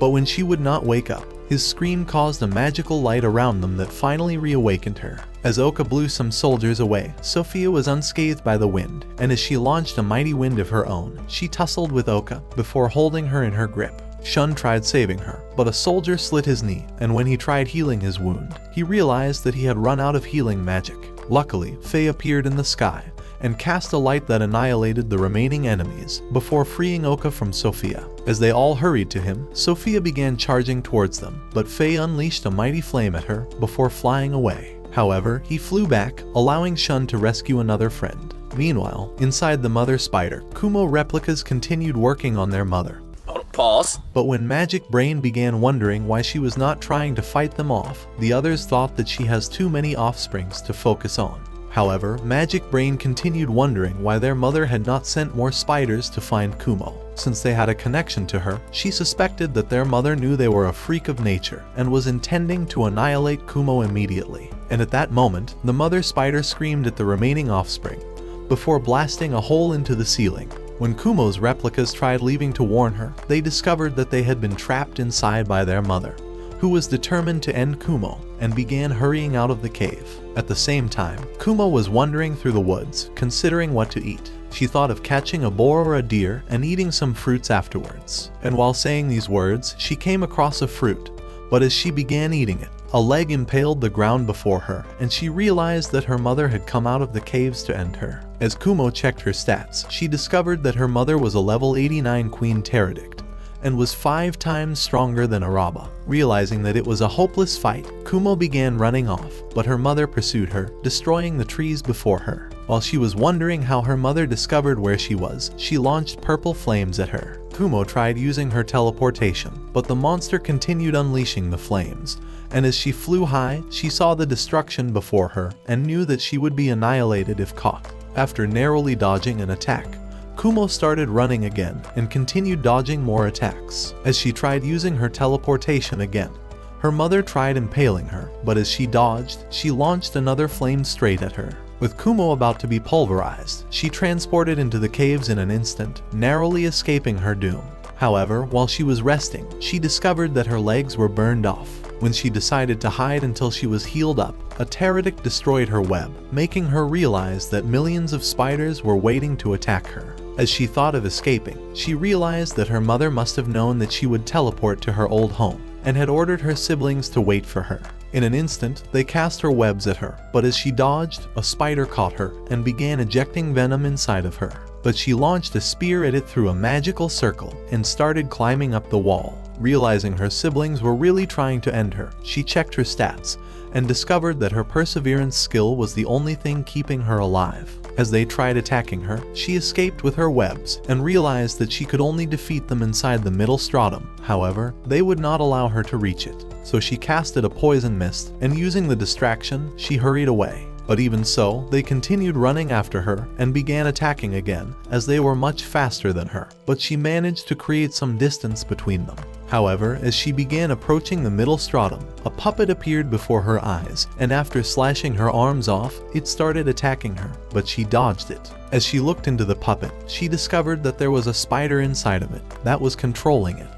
but when she would not wake up, his scream caused a magical light around them that finally reawakened her. As Oka blew some soldiers away, Sophia was unscathed by the wind, and as she launched a mighty wind of her own, she tussled with Oka before holding her in her grip. Shun tried saving her, but a soldier slit his knee, and when he tried healing his wound, he realized that he had run out of healing magic. Luckily, Faye appeared in the sky and cast a light that annihilated the remaining enemies before freeing Oka from Sophia. As they all hurried to him, Sophia began charging towards them, but Faye unleashed a mighty flame at her before flying away. However, he flew back, allowing Shun to rescue another friend. Meanwhile, inside the mother spider, Kumo replicas continued working on their mother. Pause. But when Magic Brain began wondering why she was not trying to fight them off, the others thought that she has too many offsprings to focus on. However, Magic Brain continued wondering why their mother had not sent more spiders to find Kumo. Since they had a connection to her, she suspected that their mother knew they were a freak of nature and was intending to annihilate Kumo immediately. And at that moment, the mother spider screamed at the remaining offspring before blasting a hole into the ceiling. When Kumo's replicas tried leaving to warn her, they discovered that they had been trapped inside by their mother, who was determined to end Kumo and began hurrying out of the cave. At the same time, Kumo was wandering through the woods, considering what to eat. She thought of catching a boar or a deer and eating some fruits afterwards. And while saying these words, she came across a fruit, but as she began eating it, a leg impaled the ground before her, and she realized that her mother had come out of the caves to end her. As Kumo checked her stats, she discovered that her mother was a level 89 Queen Pterodict, and was 5 times stronger than Araba. Realizing that it was a hopeless fight, Kumo began running off, but her mother pursued her, destroying the trees before her. While she was wondering how her mother discovered where she was, she launched purple flames at her. Kumo tried using her teleportation, but the monster continued unleashing the flames, and as she flew high, she saw the destruction before her and knew that she would be annihilated if caught. After narrowly dodging an attack, Kumo started running again and continued dodging more attacks. As she tried using her teleportation again, her mother tried impaling her, but as she dodged, she launched another flame straight at her. With Kumo about to be pulverized, she transported into the caves in an instant, narrowly escaping her doom. However, while she was resting, she discovered that her legs were burned off. When she decided to hide until she was healed up, a pterodict destroyed her web, making her realize that millions of spiders were waiting to attack her. As she thought of escaping, she realized that her mother must have known that she would teleport to her old home, and had ordered her siblings to wait for her. In an instant, they cast her webs at her, but as she dodged, a spider caught her and began ejecting venom inside of her. But she launched a spear at it through a magical circle and started climbing up the wall. Realizing her siblings were really trying to end her, she checked her stats and discovered that her perseverance skill was the only thing keeping her alive. As they tried attacking her, she escaped with her webs and realized that she could only defeat them inside the middle stratum. However, they would not allow her to reach it, so she casted a poison mist, and using the distraction, she hurried away. But even so, they continued running after her and began attacking again, as they were much faster than her, but she managed to create some distance between them. However, as she began approaching the middle stratum, a puppet appeared before her eyes, and after slashing her arms off, it started attacking her, but she dodged it. As she looked into the puppet, she discovered that there was a spider inside of it that was controlling it,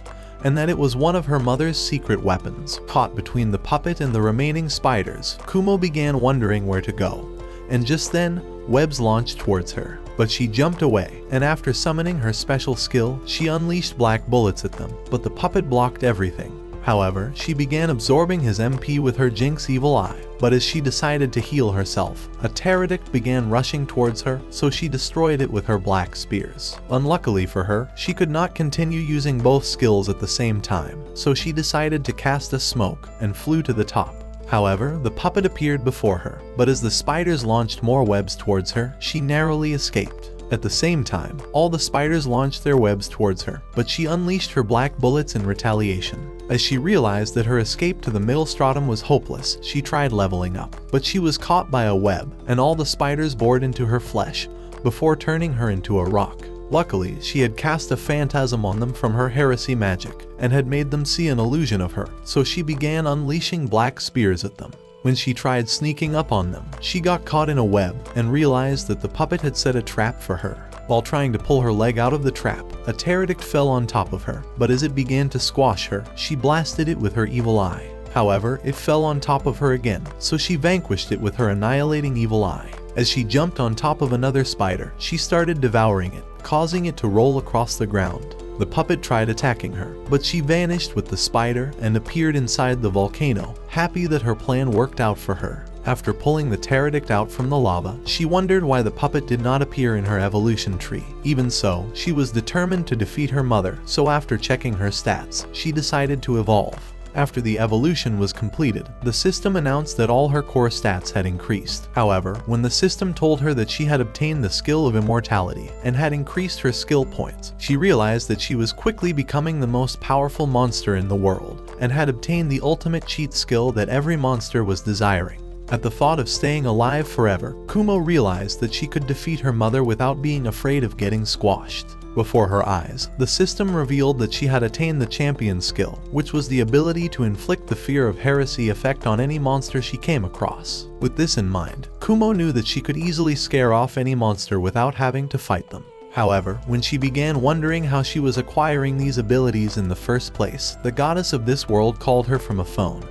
and that it was one of her mother's secret weapons. Caught between the puppet and the remaining spiders, Kumo began wondering where to go, and just then, webs launched towards her. But she jumped away, and after summoning her special skill, she unleashed black bullets at them, but the puppet blocked everything. However, she began absorbing his MP with her Jinx evil eye, but as she decided to heal herself, a pterodict began rushing towards her, so she destroyed it with her black spears. Unluckily for her, she could not continue using both skills at the same time, so she decided to cast a smoke and flew to the top. However, the puppet appeared before her, but as the spiders launched more webs towards her, she narrowly escaped. At the same time, all the spiders launched their webs towards her, but she unleashed her black bullets in retaliation. As she realized that her escape to the middle stratum was hopeless, she tried leveling up, but she was caught by a web, and all the spiders bored into her flesh, before turning her into a rock. Luckily, she had cast a phantasm on them from her heresy magic, and had made them see an illusion of her, so she began unleashing black spears at them. When she tried sneaking up on them, she got caught in a web and realized that the puppet had set a trap for her. While trying to pull her leg out of the trap, a pterodict fell on top of her, but as it began to squash her, she blasted it with her evil eye. However, it fell on top of her again, so she vanquished it with her annihilating evil eye. As she jumped on top of another spider, she started devouring it, causing it to roll across the ground. The puppet tried attacking her, but she vanished with the spider and appeared inside the volcano, happy that her plan worked out for her. After pulling the pterodactyl out from the lava, she wondered why the puppet did not appear in her evolution tree. Even so, she was determined to defeat her mother, so after checking her stats, she decided to evolve. After the evolution was completed, the system announced that all her core stats had increased. However, when the system told her that she had obtained the skill of immortality and had increased her skill points, she realized that she was quickly becoming the most powerful monster in the world and had obtained the ultimate cheat skill that every monster was desiring. At the thought of staying alive forever, Kumo realized that she could defeat her mother without being afraid of getting squashed. Before her eyes, the system revealed that she had attained the champion skill, which was the ability to inflict the fear of heresy effect on any monster she came across. With this in mind, Kumo knew that she could easily scare off any monster without having to fight them. However, when she began wondering how she was acquiring these abilities in the first place, the goddess of this world called her from a phone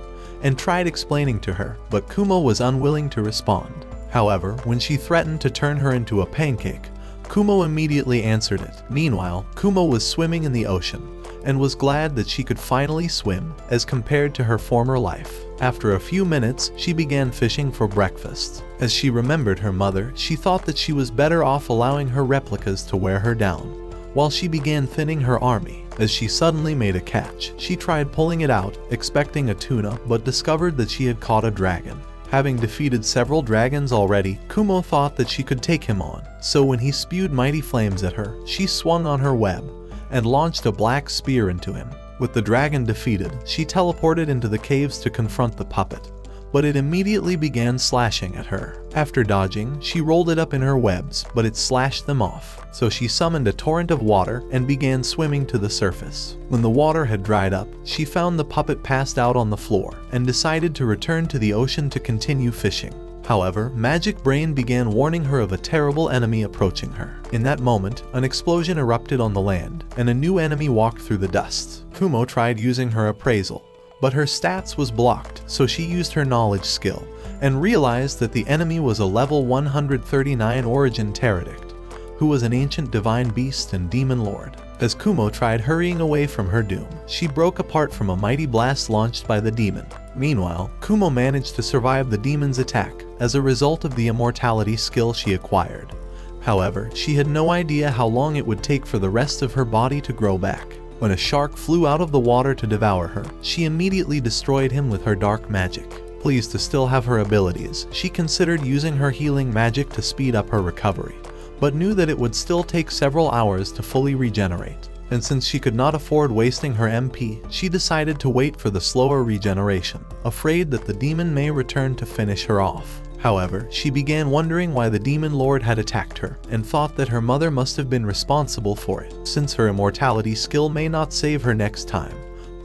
and tried explaining to her, but Kumo was unwilling to respond. However, when she threatened to turn her into a pancake, Kumo immediately answered it. Meanwhile, Kumo was swimming in the ocean and was glad that she could finally swim as compared to her former life. After a few minutes, she began fishing for breakfast. As she remembered her mother, she thought that she was better off allowing her replicas to wear her down, while she began thinning her army. As she suddenly made a catch, she tried pulling it out, expecting a tuna, but discovered that she had caught a dragon. Having defeated several dragons already, Kumo thought that she could take him on, so when he spewed mighty flames at her, she swung on her web and launched a black spear into him. With the dragon defeated, she teleported into the caves to confront the puppet, but it immediately began slashing at her. After dodging, she rolled it up in her webs, but it slashed them off, so she summoned a torrent of water and began swimming to the surface. When the water had dried up, she found the puppet passed out on the floor and decided to return to the ocean to continue fishing. However, Magic Brain began warning her of a terrible enemy approaching her. In that moment, an explosion erupted on the land, and a new enemy walked through the dust. Kumo tried using her appraisal, but her stats was blocked, so she used her knowledge skill and realized that the enemy was a level 139 origin pterodactyl, who was an ancient divine beast and demon lord. As Kumo tried hurrying away from her doom, she broke apart from a mighty blast launched by the demon. Meanwhile, Kumo managed to survive the demon's attack as a result of the immortality skill she acquired. However, she had no idea how long it would take for the rest of her body to grow back. When a shark flew out of the water to devour her, she immediately destroyed him with her dark magic. Pleased to still have her abilities, she considered using her healing magic to speed up her recovery, but knew that it would still take several hours to fully regenerate. And since she could not afford wasting her MP, she decided to wait for the slower regeneration, afraid that the demon may return to finish her off. However, she began wondering why the demon lord had attacked her, and thought that her mother must have been responsible for it, since her immortality skill may not save her next time.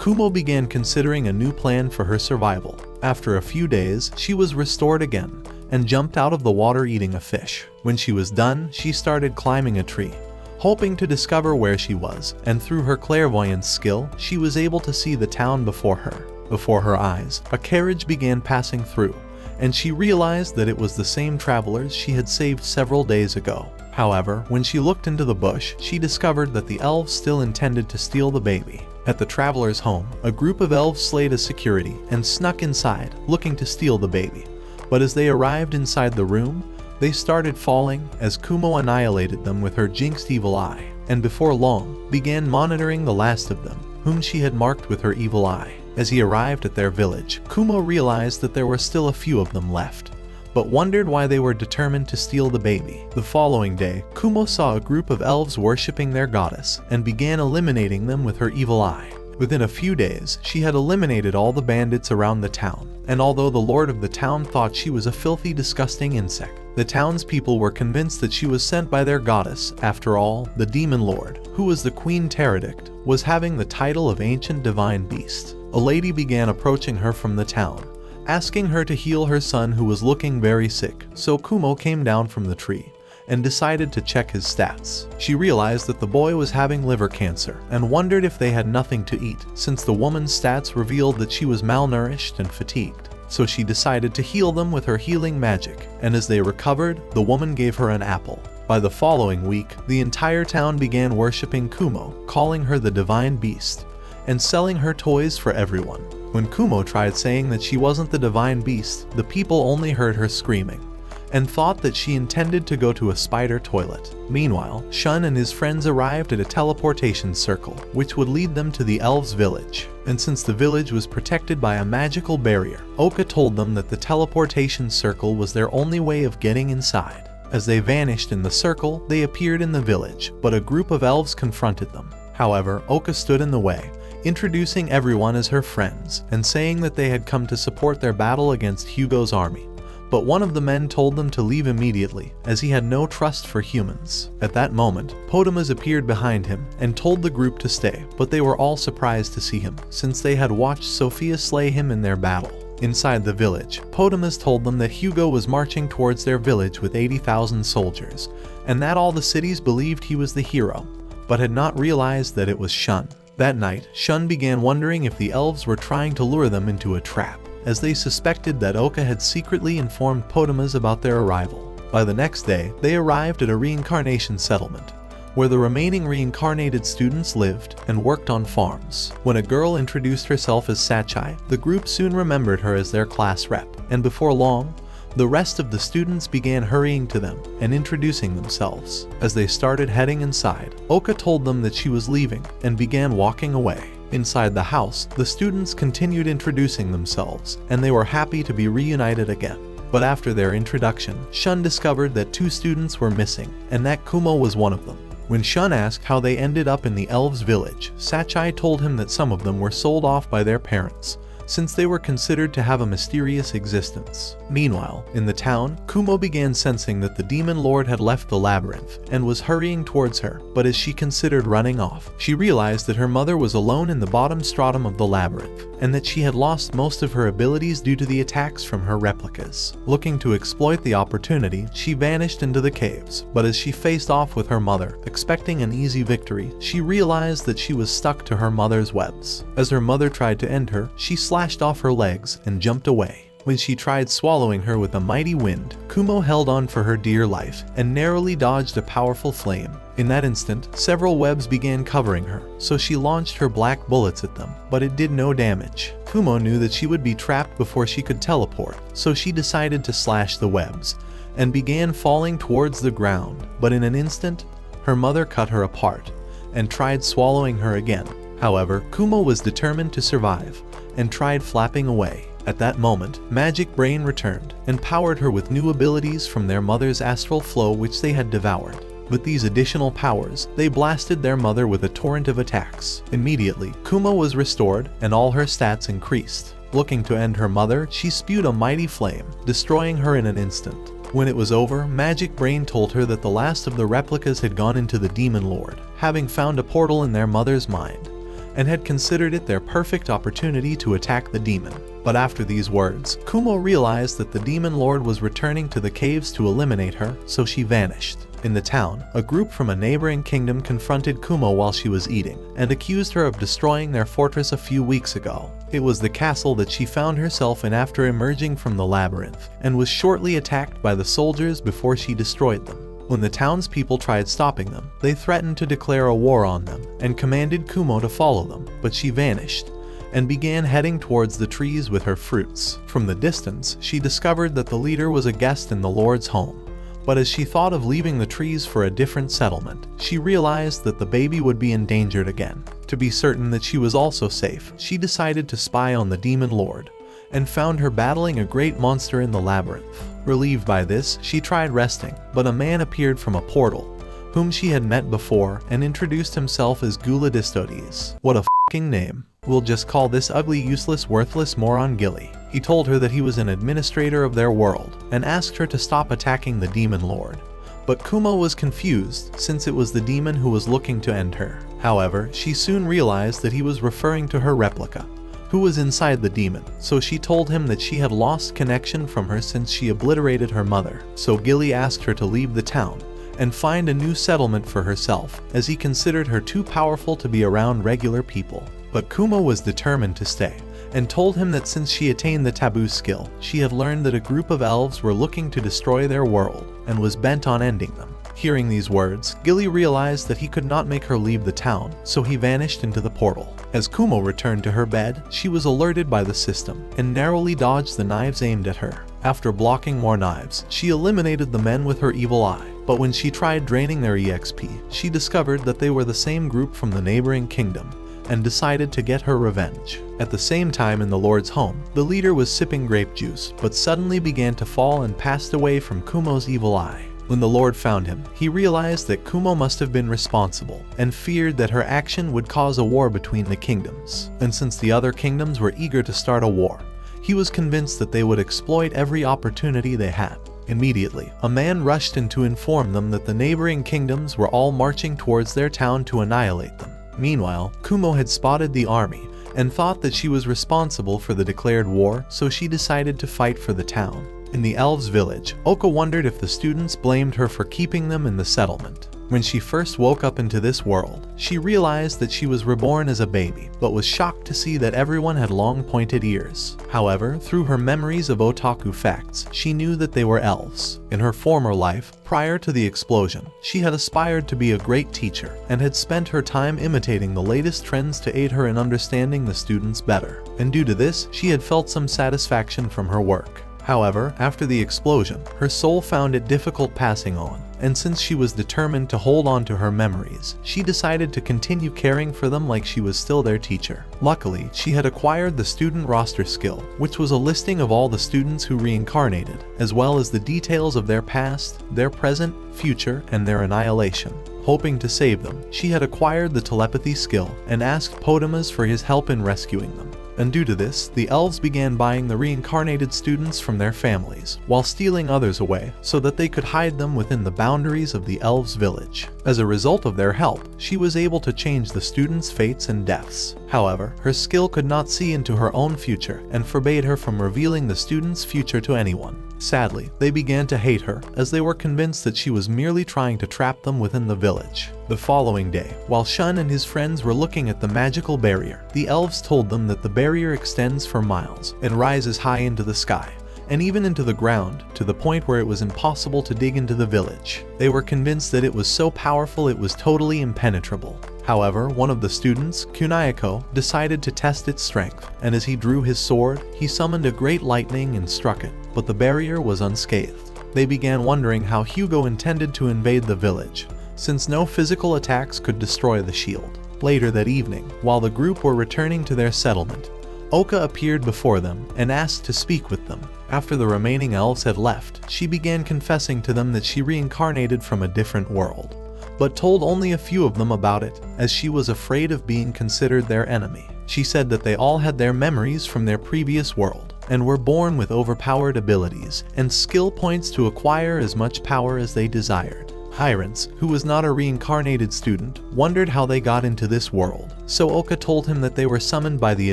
Kumo began considering a new plan for her survival. After a few days, she was restored again, and jumped out of the water eating a fish. When she was done, she started climbing a tree, hoping to discover where she was, and through her clairvoyance skill, she was able to see the town before her. Before her eyes, a carriage began passing through, and she realized that it was the same travelers she had saved several days ago. However, when she looked into the bush, she discovered that the elves still intended to steal the baby. At the traveler's home, a group of elves slayed a security and snuck inside, looking to steal the baby. But as they arrived inside the room, they started falling as Kumo annihilated them with her jinxed evil eye, and before long, began monitoring the last of them, whom she had marked with her evil eye. As he arrived at their village, Kumo realized that there were still a few of them left, but wondered why they were determined to steal the baby. The following day, Kumo saw a group of elves worshipping their goddess and began eliminating them with her evil eye. Within a few days, she had eliminated all the bandits around the town, and although the lord of the town thought she was a filthy, disgusting insect, the townspeople were convinced that she was sent by their goddess. After all, the demon lord, who was the queen pterodactyl, was having the title of ancient divine beast. A lady began approaching her from the town, asking her to heal her son who was looking very sick, so Kumo came down from the tree and decided to check his stats. She realized that the boy was having liver cancer and wondered if they had nothing to eat, since the woman's stats revealed that she was malnourished and fatigued. So she decided to heal them with her healing magic, and as they recovered, the woman gave her an apple. By the following week, the entire town began worshipping Kumo, calling her the divine beast, and selling her toys for everyone. When Kumo tried saying that she wasn't the divine beast, the people only heard her screaming, and thought that she intended to go to a spider toilet. Meanwhile, Shun and his friends arrived at a teleportation circle, which would lead them to the elves' village. And since the village was protected by a magical barrier, Oka told them that the teleportation circle was their only way of getting inside. As they vanished in the circle, they appeared in the village, but a group of elves confronted them. However, Oka stood in the way, introducing everyone as her friends, and saying that they had come to support their battle against Hugo's army. But one of the men told them to leave immediately, as he had no trust for humans. At that moment, Potamus appeared behind him and told the group to stay, but they were all surprised to see him, since they had watched Sophia slay him in their battle. Inside the village, Potamus told them that Hugo was marching towards their village with 80,000 soldiers, and that all the cities believed he was the hero, but had not realized that it was Shun. That night, Shun began wondering if the elves were trying to lure them into a trap, as they suspected that Oka had secretly informed Potamus about their arrival. By the next day, they arrived at a reincarnation settlement, where the remaining reincarnated students lived and worked on farms. When a girl introduced herself as Sachai, the group soon remembered her as their class rep, and before long, the rest of the students began hurrying to them and introducing themselves. As they started heading inside, Oka told them that she was leaving and began walking away. Inside the house, the students continued introducing themselves, and they were happy to be reunited again. But after their introduction, Shun discovered that 2 students were missing, and that Kumo was one of them. When Shun asked how they ended up in the elves' village, Sachai told him that some of them were sold off by their parents, since they were considered to have a mysterious existence. Meanwhile, in the town, Kumo began sensing that the demon lord had left the labyrinth and was hurrying towards her, but as she considered running off, she realized that her mother was alone in the bottom stratum of the labyrinth, and that she had lost most of her abilities due to the attacks from her replicas. Looking to exploit the opportunity, she vanished into the caves, but as she faced off with her mother, expecting an easy victory, she realized that she was stuck to her mother's webs. As her mother tried to end her, she slashed off her legs and jumped away. When she tried swallowing her with a mighty wind, Kumo held on for her dear life and narrowly dodged a powerful flame. In that instant, several webs began covering her, so she launched her black bullets at them, but it did no damage. Kumo knew that she would be trapped before she could teleport, so she decided to slash the webs and began falling towards the ground. But in an instant, her mother cut her apart and tried swallowing her again. However, Kumo was determined to survive and tried flapping away. At that moment, Magic Brain returned and powered her with new abilities from their mother's astral flow, which they had devoured. With these additional powers, they blasted their mother with a torrent of attacks. Immediately, Kumo was restored and all her stats increased. Looking to end her mother, she spewed a mighty flame, destroying her in an instant. When it was over, Magic Brain told her that the last of the replicas had gone into the Demon Lord, having found a portal in their mother's mind, and had considered it their perfect opportunity to attack the demon. But after these words, Kumo realized that the Demon Lord was returning to the caves to eliminate her, so she vanished. In the town, a group from a neighboring kingdom confronted Kumo while she was eating, and accused her of destroying their fortress a few weeks ago. It was the castle that she found herself in after emerging from the labyrinth, and was shortly attacked by the soldiers before she destroyed them. When the townspeople tried stopping them, they threatened to declare a war on them, and commanded Kumo to follow them, but she vanished, and began heading towards the trees with her fruits. From the distance, she discovered that the leader was a guest in the Lord's home. But as she thought of leaving the trees for a different settlement, she realized that the baby would be endangered again. To be certain that she was also safe, she decided to spy on the Demon Lord, and found her battling a great monster in the labyrinth. Relieved by this, she tried resting, but a man appeared from a portal, whom she had met before, and introduced himself as Guladistodes. What a f***ing name. We'll just call this ugly, useless, worthless moron Gilly. He told her that he was an administrator of their world, and asked her to stop attacking the Demon Lord. But Kumo was confused, since it was the demon who was looking to end her. However, she soon realized that he was referring to her replica, who was inside the demon, so she told him that she had lost connection from her since she obliterated her mother. So Gilly asked her to leave the town and find a new settlement for herself, as he considered her too powerful to be around regular people. But Kumo was determined to stay, and told him that since she attained the taboo skill, she had learned that a group of elves were looking to destroy their world, and was bent on ending them. Hearing these words, Gilly realized that he could not make her leave the town, so he vanished into the portal. As Kumo returned to her bed, she was alerted by the system and narrowly dodged the knives aimed at her. After blocking more knives, she eliminated the men with her evil eye. But when she tried draining their EXP, she discovered that they were the same group from the neighboring kingdom, and decided to get her revenge. At the same time in the Lord's home, the leader was sipping grape juice, but suddenly began to fall and passed away from Kumo's evil eye. When the Lord found him, he realized that Kumo must have been responsible, and feared that her action would cause a war between the kingdoms. And since the other kingdoms were eager to start a war, he was convinced that they would exploit every opportunity they had. Immediately, a man rushed in to inform them that the neighboring kingdoms were all marching towards their town to annihilate them. Meanwhile, Kumo had spotted the army and thought that she was responsible for the declared war, so she decided to fight for the town. In the elves' village, Oka wondered if the students blamed her for keeping them in the settlement. When she first woke up into this world, she realized that she was reborn as a baby, but was shocked to see that everyone had long pointed ears. However, through her memories of otaku facts, she knew that they were elves. In her former life, prior to the explosion, she had aspired to be a great teacher, and had spent her time imitating the latest trends to aid her in understanding the students better. And due to this, she had felt some satisfaction from her work. However, after the explosion, her soul found it difficult passing on, and since she was determined to hold on to her memories, she decided to continue caring for them like she was still their teacher. Luckily, she had acquired the student roster skill, which was a listing of all the students who reincarnated, as well as the details of their past, their present, future, and their annihilation. Hoping to save them, she had acquired the telepathy skill and asked Potamus for his help in rescuing them. And due to this, the elves began buying the reincarnated students from their families, while stealing others away so that they could hide them within the boundaries of the elves' village. As a result of their help, she was able to change the students' fates and deaths. However, her skill could not see into her own future and forbade her from revealing the students' future to anyone. Sadly, they began to hate her, as they were convinced that she was merely trying to trap them within the village. The following day, while Shun and his friends were looking at the magical barrier, the elves told them that the barrier extends for miles and rises high into the sky, and even into the ground, to the point where it was impossible to dig into the village. They were convinced that it was so powerful it was totally impenetrable. However, one of the students, Kunayako, decided to test its strength, and as he drew his sword, he summoned a great lightning and struck it, but the barrier was unscathed. They began wondering how Hugo intended to invade the village, since no physical attacks could destroy the shield. Later that evening, while the group were returning to their settlement, Oka appeared before them and asked to speak with them. After the remaining elves had left, she began confessing to them that she reincarnated from a different world, but told only a few of them about it, as she was afraid of being considered their enemy. She said that they all had their memories from their previous world, and were born with overpowered abilities and skill points to acquire as much power as they desired. Hyrance, who was not a reincarnated student, wondered how they got into this world, so Oka told him that they were summoned by the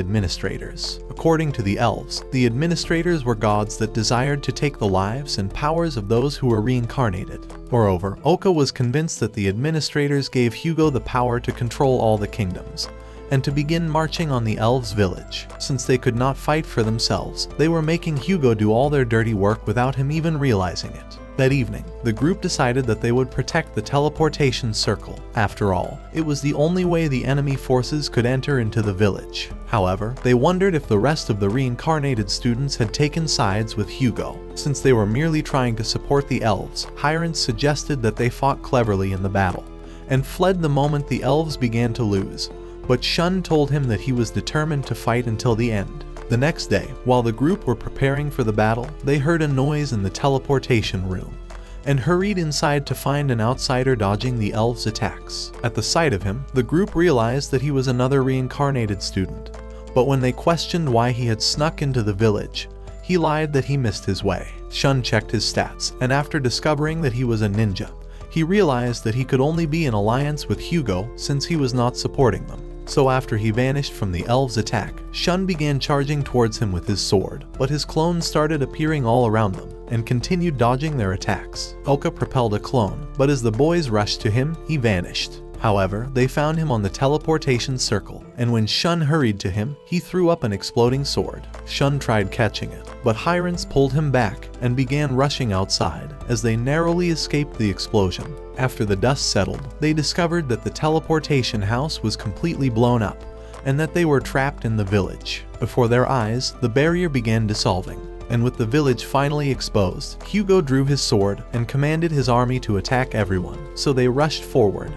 administrators. According to the elves, the administrators were gods that desired to take the lives and powers of those who were reincarnated. Moreover, Oka was convinced that the administrators gave Hugo the power to control all the kingdoms, and to begin marching on the elves' village. Since they could not fight for themselves, they were making Hugo do all their dirty work without him even realizing it. That evening, the group decided that they would protect the teleportation circle. After all, it was the only way the enemy forces could enter into the village. However, they wondered if the rest of the reincarnated students had taken sides with Hugo. Since they were merely trying to support the elves, Hyrance suggested that they fought cleverly in the battle, and fled the moment the elves began to lose. But Shun told him that he was determined to fight until the end. The next day, while the group were preparing for the battle, they heard a noise in the teleportation room, and hurried inside to find an outsider dodging the elves' attacks. At the sight of him, the group realized that he was another reincarnated student, but when they questioned why he had snuck into the village, he lied that he missed his way. Shun checked his stats, and after discovering that he was a ninja, he realized that he could only be in alliance with Hugo since he was not supporting them. So after he vanished from the elves' attack, Shun began charging towards him with his sword, but his clones started appearing all around them, and continued dodging their attacks. Oka propelled a clone, but as the boys rushed to him, he vanished. However, they found him on the teleportation circle, and when Shun hurried to him, he threw up an exploding sword. Shun tried catching it, but Hirons pulled him back and began rushing outside as they narrowly escaped the explosion. After the dust settled, they discovered that the teleportation house was completely blown up and that they were trapped in the village. Before their eyes, the barrier began dissolving, and with the village finally exposed, Hugo drew his sword and commanded his army to attack everyone, so they rushed forward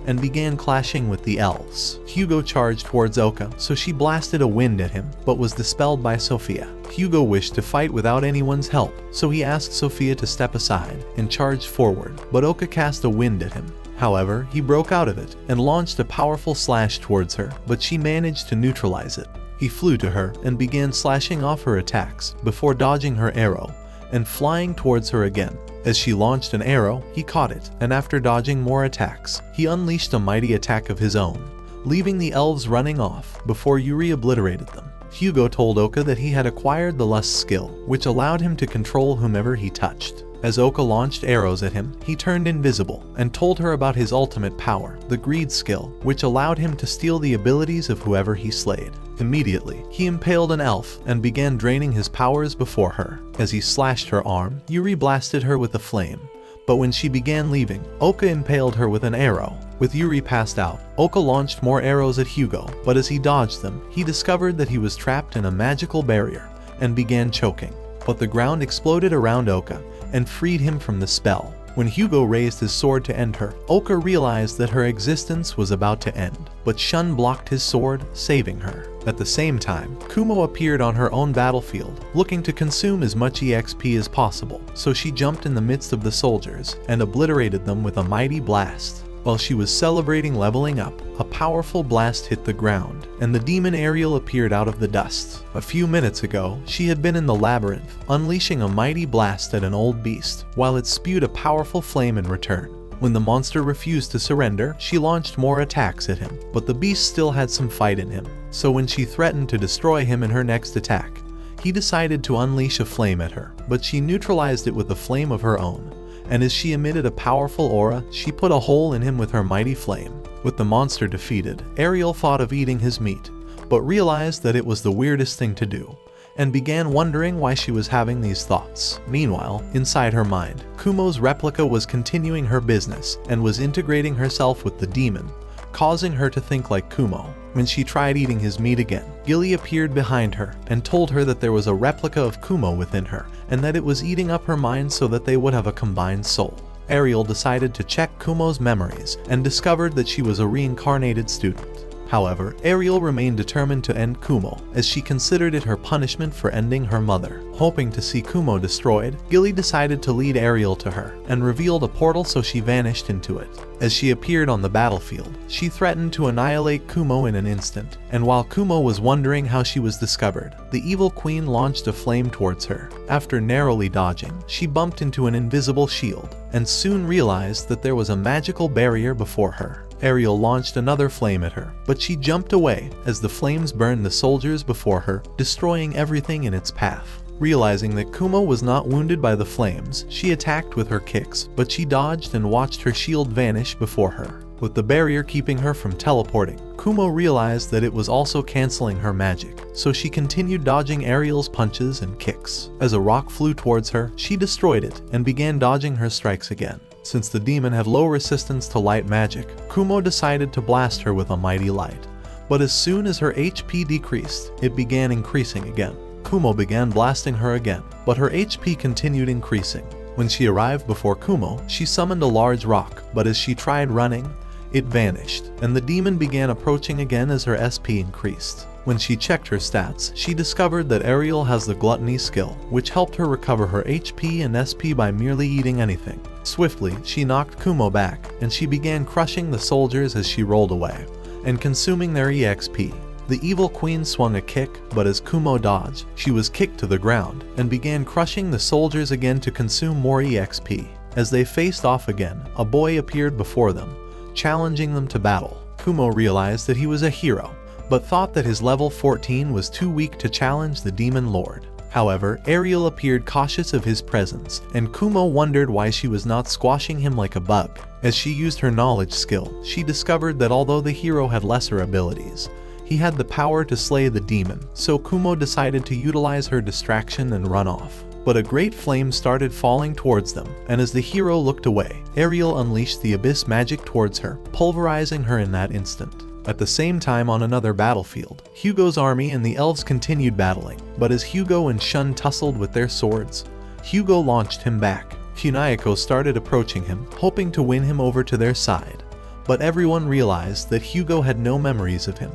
and began clashing with the elves. Hugo charged towards Oka, so she blasted a wind at him, but was dispelled by Sophia. Hugo wished to fight without anyone's help, so he asked Sophia to step aside and charged forward, but Oka cast a wind at him. However, he broke out of it and launched a powerful slash towards her, but she managed to neutralize it. He flew to her and began slashing off her attacks before dodging her arrow and flying towards her again. As she launched an arrow, he caught it, and after dodging more attacks, he unleashed a mighty attack of his own, leaving the elves running off before Yuri obliterated them. Hugo told Oka that he had acquired the Lust skill, which allowed him to control whomever he touched. As Oka launched arrows at him, he turned invisible and told her about his ultimate power, the Greed skill, which allowed him to steal the abilities of whoever he slayed. Immediately, he impaled an elf and began draining his powers before her. As he slashed her arm, Yuri blasted her with a flame. But when she began leaving, Oka impaled her with an arrow. With Yuri passed out, Oka launched more arrows at Hugo, but as he dodged them, he discovered that he was trapped in a magical barrier and began choking. But the ground exploded around Oka and freed him from the spell. When Hugo raised his sword to end her, Oka realized that her existence was about to end, but Shun blocked his sword, saving her. At the same time, Kumo appeared on her own battlefield, looking to consume as much EXP as possible, so she jumped in the midst of the soldiers and obliterated them with a mighty blast. While she was celebrating leveling up, a powerful blast hit the ground, and the demon Ariel appeared out of the dust. A few minutes ago, she had been in the labyrinth, unleashing a mighty blast at an old beast, while it spewed a powerful flame in return. When the monster refused to surrender, she launched more attacks at him, but the beast still had some fight in him. So when she threatened to destroy him in her next attack, he decided to unleash a flame at her, but she neutralized it with a flame of her own. And as she emitted a powerful aura, she put a hole in him with her mighty flame. With the monster defeated, Ariel thought of eating his meat, but realized that it was the weirdest thing to do, and began wondering why she was having these thoughts. Meanwhile, inside her mind, Kumo's replica was continuing her business and was integrating herself with the demon, causing her to think like Kumo. When she tried eating his meat again, Gilly appeared behind her and told her that there was a replica of Kumo within her and that it was eating up her mind so that they would have a combined soul. Ariel decided to check Kumo's memories and discovered that she was a reincarnated student. However, Ariel remained determined to end Kumo, as she considered it her punishment for ending her mother. Hoping to see Kumo destroyed, Gilly decided to lead Ariel to her, and revealed a portal so she vanished into it. As she appeared on the battlefield, she threatened to annihilate Kumo in an instant, and while Kumo was wondering how she was discovered, the evil queen launched a flame towards her. After narrowly dodging, she bumped into an invisible shield, and soon realized that there was a magical barrier before her. Ariel launched another flame at her, but she jumped away as the flames burned the soldiers before her, destroying everything in its path. Realizing that Kumo was not wounded by the flames, she attacked with her kicks, but she dodged and watched her shield vanish before her. With the barrier keeping her from teleporting, Kumo realized that it was also canceling her magic, so she continued dodging Ariel's punches and kicks. As a rock flew towards her, she destroyed it and began dodging her strikes again. Since the demon had low resistance to light magic, Kumo decided to blast her with a mighty light. But as soon as her HP decreased, it began increasing again. Kumo began blasting her again, but her HP continued increasing. When she arrived before Kumo, she summoned a large rock, but as she tried running, it vanished, and the demon began approaching again as her SP increased. When she checked her stats, she discovered that Ariel has the gluttony skill, which helped her recover her HP and SP by merely eating anything. Swiftly, she knocked Kumo back, and she began crushing the soldiers as she rolled away, and consuming their EXP. The evil queen swung a kick, but as Kumo dodged, she was kicked to the ground, and began crushing the soldiers again to consume more EXP. As they faced off again, a boy appeared before them, challenging them to battle. Kumo realized that he was a hero, but thought that his level 14 was too weak to challenge the demon lord. However, Ariel appeared cautious of his presence, and Kumo wondered why she was not squashing him like a bug. As she used her knowledge skill, she discovered that although the hero had lesser abilities, he had the power to slay the demon, so Kumo decided to utilize her distraction and run off. But a great flame started falling towards them, and as the hero looked away, Ariel unleashed the abyss magic towards her, pulverizing her in that instant. At the same time, on another battlefield, Hugo's army and the elves continued battling, but as Hugo and Shun tussled with their swords, Hugo launched him back. Kunayako started approaching him, hoping to win him over to their side, but everyone realized that Hugo had no memories of him,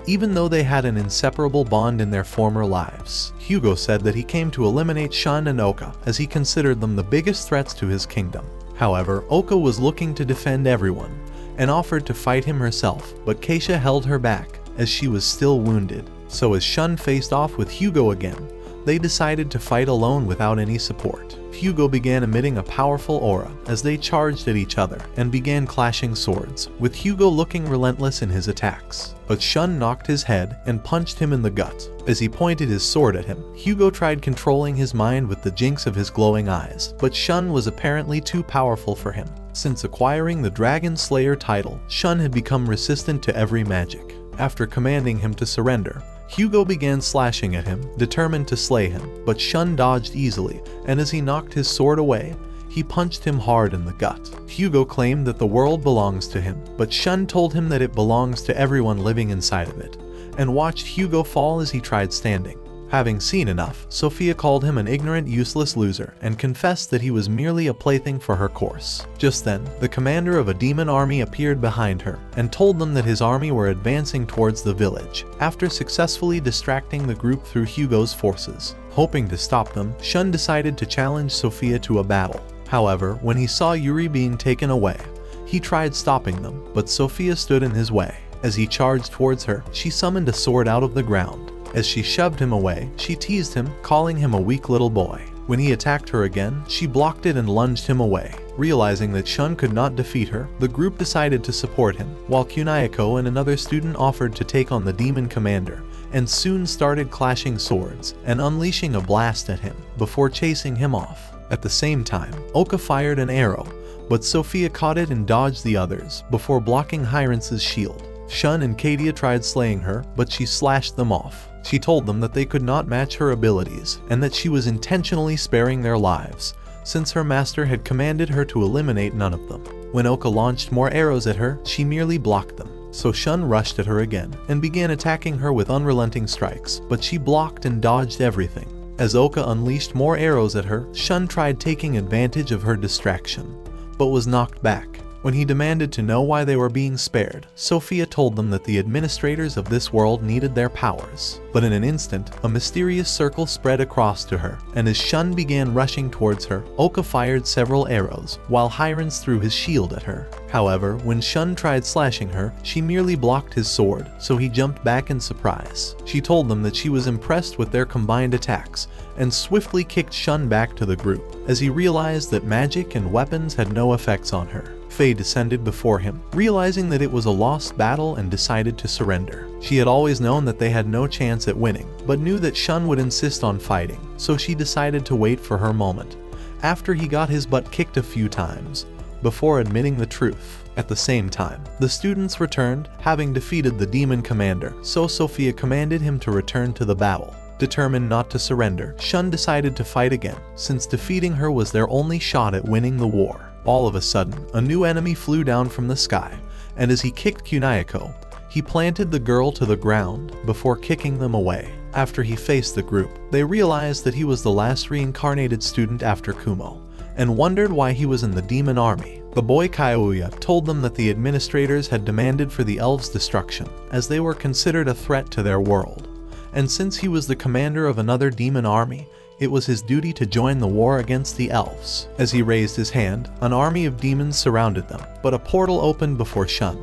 even though they had an inseparable bond in their former lives. Hugo said that he came to eliminate Shun and Oka, as he considered them the biggest threats to his kingdom. However, Oka was looking to defend everyone, and offered to fight him herself, but Keisha held her back, as she was still wounded. So as Shun faced off with Hugo again, they decided to fight alone without any support. Hugo began emitting a powerful aura as they charged at each other and began clashing swords, with Hugo looking relentless in his attacks. But Shun knocked his head and punched him in the gut. As he pointed his sword at him, Hugo tried controlling his mind with the jinx of his glowing eyes, but Shun was apparently too powerful for him. Since acquiring the Dragon Slayer title, Shun had become resistant to every magic. After commanding him to surrender, Hugo began slashing at him, determined to slay him, but Shun dodged easily, and as he knocked his sword away, he punched him hard in the gut. Hugo claimed that the world belongs to him, but Shun told him that it belongs to everyone living inside of it, and watched Hugo fall as he tried standing. Having seen enough, Sophia called him an ignorant, useless loser and confessed that he was merely a plaything for her course. Just then, the commander of a demon army appeared behind her and told them that his army were advancing towards the village, after successfully distracting the group through Hugo's forces. Hoping to stop them, Shun decided to challenge Sophia to a battle. However, when he saw Yuri being taken away, he tried stopping them, but Sophia stood in his way. As he charged towards her, she summoned a sword out of the ground. As she shoved him away, she teased him, calling him a weak little boy. When he attacked her again, she blocked it and lunged him away. Realizing that Shun could not defeat her, the group decided to support him, while Kunayako and another student offered to take on the demon commander, and soon started clashing swords and unleashing a blast at him, before chasing him off. At the same time, Oka fired an arrow, but Sophia caught it and dodged the others, before blocking Hyrance's shield. Shun and Kadia tried slaying her, but she slashed them off. She told them that they could not match her abilities, and that she was intentionally sparing their lives, since her master had commanded her to eliminate none of them. When Oka launched more arrows at her, she merely blocked them. So Shun rushed at her again, and began attacking her with unrelenting strikes, but she blocked and dodged everything. As Oka unleashed more arrows at her, Shun tried taking advantage of her distraction, but was knocked back. When he demanded to know why they were being spared, Sophia told them that the administrators of this world needed their powers. But in an instant, a mysterious circle spread across to her, and as Shun began rushing towards her, Oka fired several arrows, while Hyrance threw his shield at her. However, when Shun tried slashing her, she merely blocked his sword, so he jumped back in surprise. She told them that she was impressed with their combined attacks, and swiftly kicked Shun back to the group, as he realized that magic and weapons had no effects on her. Faye descended before him, realizing that it was a lost battle, and decided to surrender. She had always known that they had no chance at winning, but knew that Shun would insist on fighting, so she decided to wait for her moment, after he got his butt kicked a few times, before admitting the truth. At the same time, the students returned, having defeated the demon commander, so Sophia commanded him to return to the battle. Determined not to surrender, Shun decided to fight again, since defeating her was their only shot at winning the war. All of a sudden, a new enemy flew down from the sky, and as he kicked Kunayako, he planted the girl to the ground before kicking them away. After he faced the group, they realized that he was the last reincarnated student after Kumo, and wondered why he was in the demon army. The boy Kaiouya told them that the administrators had demanded for the elves' destruction, as they were considered a threat to their world. And since he was the commander of another demon army, it was his duty to join the war against the elves. As he raised his hand, an army of demons surrounded them, but a portal opened before Shun,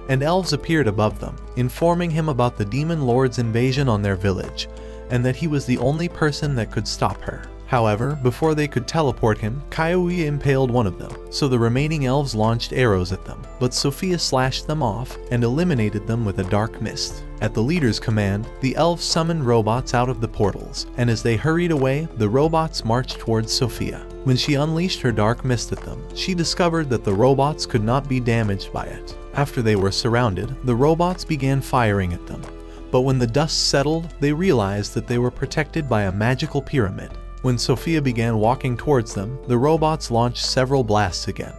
and elves appeared above them, informing him about the demon lord's invasion on their village, and that he was the only person that could stop her. However, before they could teleport him, Kaiouya impaled one of them, so the remaining elves launched arrows at them, but Sophia slashed them off and eliminated them with a dark mist. At the leader's command, the elves summoned robots out of the portals, and as they hurried away, the robots marched towards Sophia. When she unleashed her dark mist at them, she discovered that the robots could not be damaged by it. After they were surrounded, the robots began firing at them. But when the dust settled, they realized that they were protected by a magical pyramid. When Sophia began walking towards them, the robots launched several blasts again.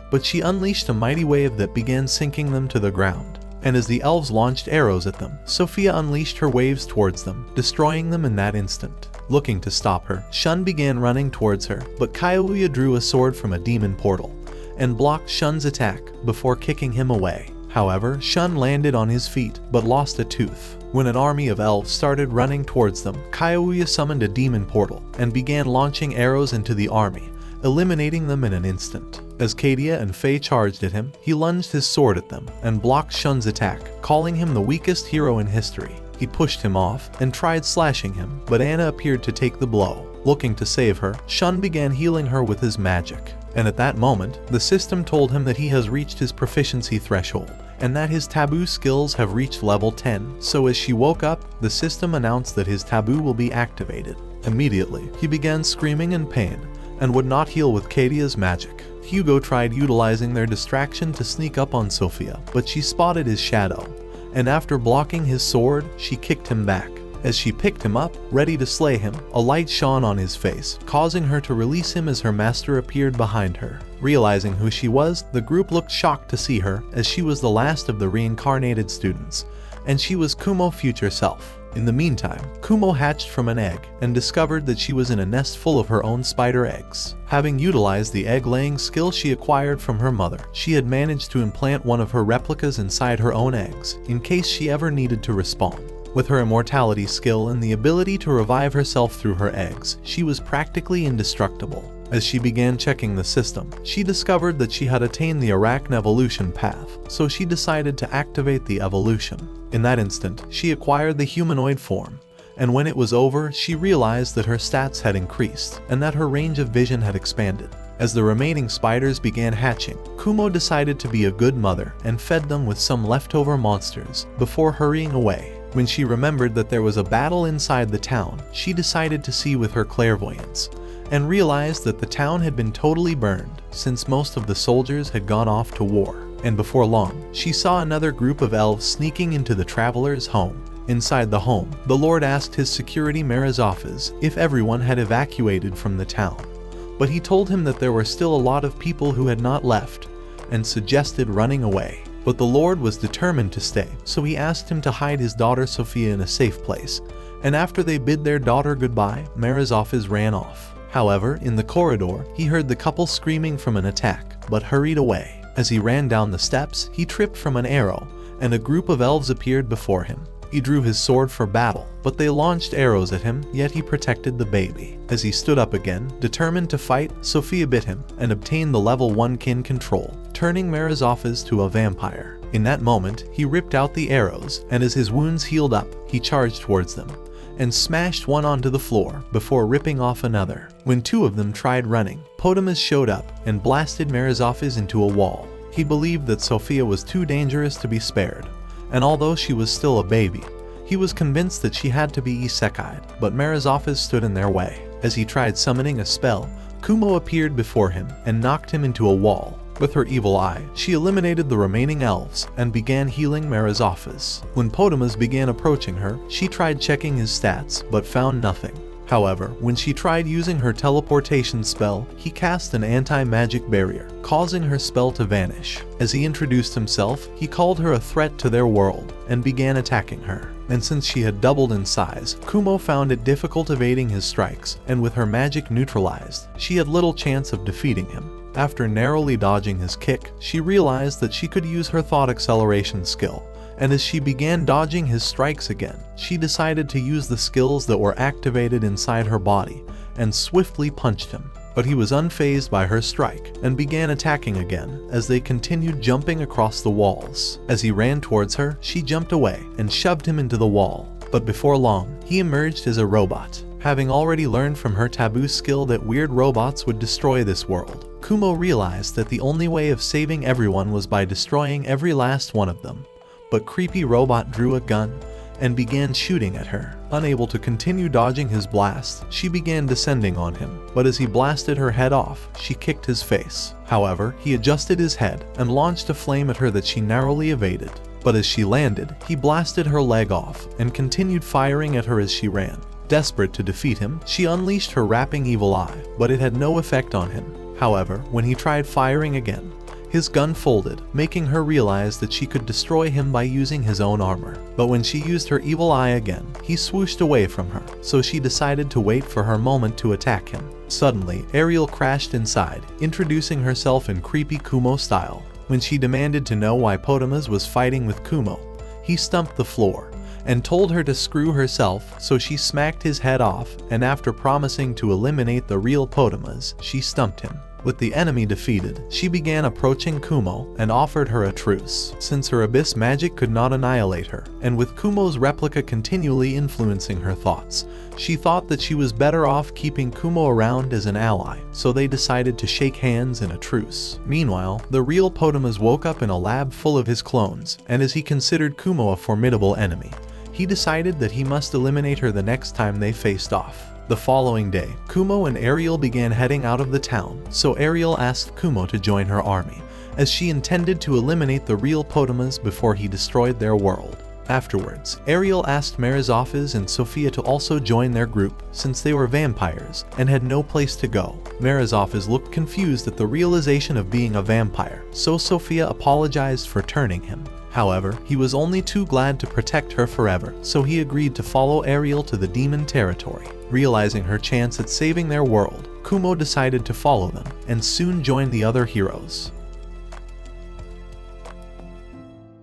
But she unleashed a mighty wave that began sinking them to the ground. And as the elves launched arrows at them, Sophia unleashed her waves towards them, destroying them in that instant. Looking to stop her, Shun began running towards her, but Kaguya drew a sword from a demon portal and blocked Shun's attack before kicking him away. However, Shun landed on his feet, but lost a tooth. When an army of elves started running towards them, Kaguya summoned a demon portal and began launching arrows into the army, eliminating them in an instant. As Kadia and Faye charged at him, he lunged his sword at them and blocked Shun's attack, calling him the weakest hero in history. He pushed him off and tried slashing him, but Anna appeared to take the blow. Looking to save her, Shun began healing her with his magic. And at that moment, the system told him that he has reached his proficiency threshold, and that his taboo skills have reached level 10. So as she woke up, the system announced that his taboo will be activated. Immediately, he began screaming in pain, and would not heal with Kadia's magic. Hugo tried utilizing their distraction to sneak up on Sophia, but she spotted his shadow, and after blocking his sword, she kicked him back. As she picked him up, ready to slay him, a light shone on his face, causing her to release him as her master appeared behind her. Realizing who she was, the group looked shocked to see her, as she was the last of the reincarnated students, and she was Kumo's future self. In the meantime, Kumo hatched from an egg and discovered that she was in a nest full of her own spider eggs. Having utilized the egg-laying skill she acquired from her mother, she had managed to implant one of her replicas inside her own eggs, in case she ever needed to respawn. With her immortality skill and the ability to revive herself through her eggs, she was practically indestructible. As she began checking the system, she discovered that she had attained the Arachne evolution path, so she decided to activate the evolution. In that instant, she acquired the humanoid form, and when it was over, she realized that her stats had increased, and that her range of vision had expanded. As the remaining spiders began hatching, Kumo decided to be a good mother and fed them with some leftover monsters before hurrying away. When she remembered that there was a battle inside the town, she decided to see with her clairvoyance, and realized that the town had been totally burned since most of the soldiers had gone off to war. And before long, she saw another group of elves sneaking into the traveler's home. Inside the home, the Lord asked his security Marizafes if everyone had evacuated from the town, but he told him that there were still a lot of people who had not left, and suggested running away. But the Lord was determined to stay, so he asked him to hide his daughter Sophia in a safe place, and after they bid their daughter goodbye, Marizafes ran off. However, in the corridor, he heard the couple screaming from an attack, but hurried away. As he ran down the steps, he tripped from an arrow, and a group of elves appeared before him. He drew his sword for battle, but they launched arrows at him, yet he protected the baby. As he stood up again, determined to fight, Sophia bit him and obtained the level 1 kin control, turning Marizafes to a vampire. In that moment, he ripped out the arrows, and as his wounds healed up, he charged towards them, and smashed one onto the floor before ripping off another. When two of them tried running, Potamus showed up and blasted Marizafes into a wall. He believed that Sophia was too dangerous to be spared, and although she was still a baby, he was convinced that she had to be isekai'd, but Marizafes stood in their way. As he tried summoning a spell, Kumo appeared before him and knocked him into a wall. With her evil eye, she eliminated the remaining elves and began healing Marizafes. When Potamus began approaching her, she tried checking his stats but found nothing. However, when she tried using her teleportation spell, he cast an anti-magic barrier, causing her spell to vanish. As he introduced himself, he called her a threat to their world and began attacking her. And since she had doubled in size, Kumo found it difficult evading his strikes, and with her magic neutralized, she had little chance of defeating him. After narrowly dodging his kick, she realized that she could use her thought acceleration skill, and as she began dodging his strikes again, she decided to use the skills that were activated inside her body and swiftly punched him. But he was unfazed by her strike and began attacking again as they continued jumping across the walls. As he ran towards her, she jumped away and shoved him into the wall. But before long, he emerged as a robot. Having already learned from her taboo skill that weird robots would destroy this world, Kumo realized that the only way of saving everyone was by destroying every last one of them. But Creepy Robot drew a gun and began shooting at her. Unable to continue dodging his blast, she began descending on him, but as he blasted her head off, she kicked his face. However, he adjusted his head and launched a flame at her that she narrowly evaded. But as she landed, he blasted her leg off and continued firing at her as she ran. Desperate to defeat him, she unleashed her rapping evil eye, but it had no effect on him. However, when he tried firing again, his gun folded, making her realize that she could destroy him by using his own armor. But when she used her evil eye again, he swooshed away from her, so she decided to wait for her moment to attack him. Suddenly, Ariel crashed inside, introducing herself in creepy Kumo style. When she demanded to know why Potamus was fighting with Kumo, he stumped the floor and told her to screw herself, so she smacked his head off, and after promising to eliminate the real Potamus, she stumped him. With the enemy defeated, she began approaching Kumo and offered her a truce, since her abyss magic could not annihilate her, and with Kumo's replica continually influencing her thoughts, she thought that she was better off keeping Kumo around as an ally, so they decided to shake hands in a truce. Meanwhile, the real Potamus woke up in a lab full of his clones, and as he considered Kumo a formidable enemy, he decided that he must eliminate her the next time they faced off. The following day, Kumo and Ariel began heading out of the town, so Ariel asked Kumo to join her army, as she intended to eliminate the real Potamus before he destroyed their world. Afterwards, Ariel asked Merizofis and Sophia to also join their group, since they were vampires and had no place to go. Merizofis looked confused at the realization of being a vampire, so Sophia apologized for turning him. However, he was only too glad to protect her forever, so he agreed to follow Ariel to the demon territory. Realizing her chance at saving their world, Kumo decided to follow them, and soon joined the other heroes.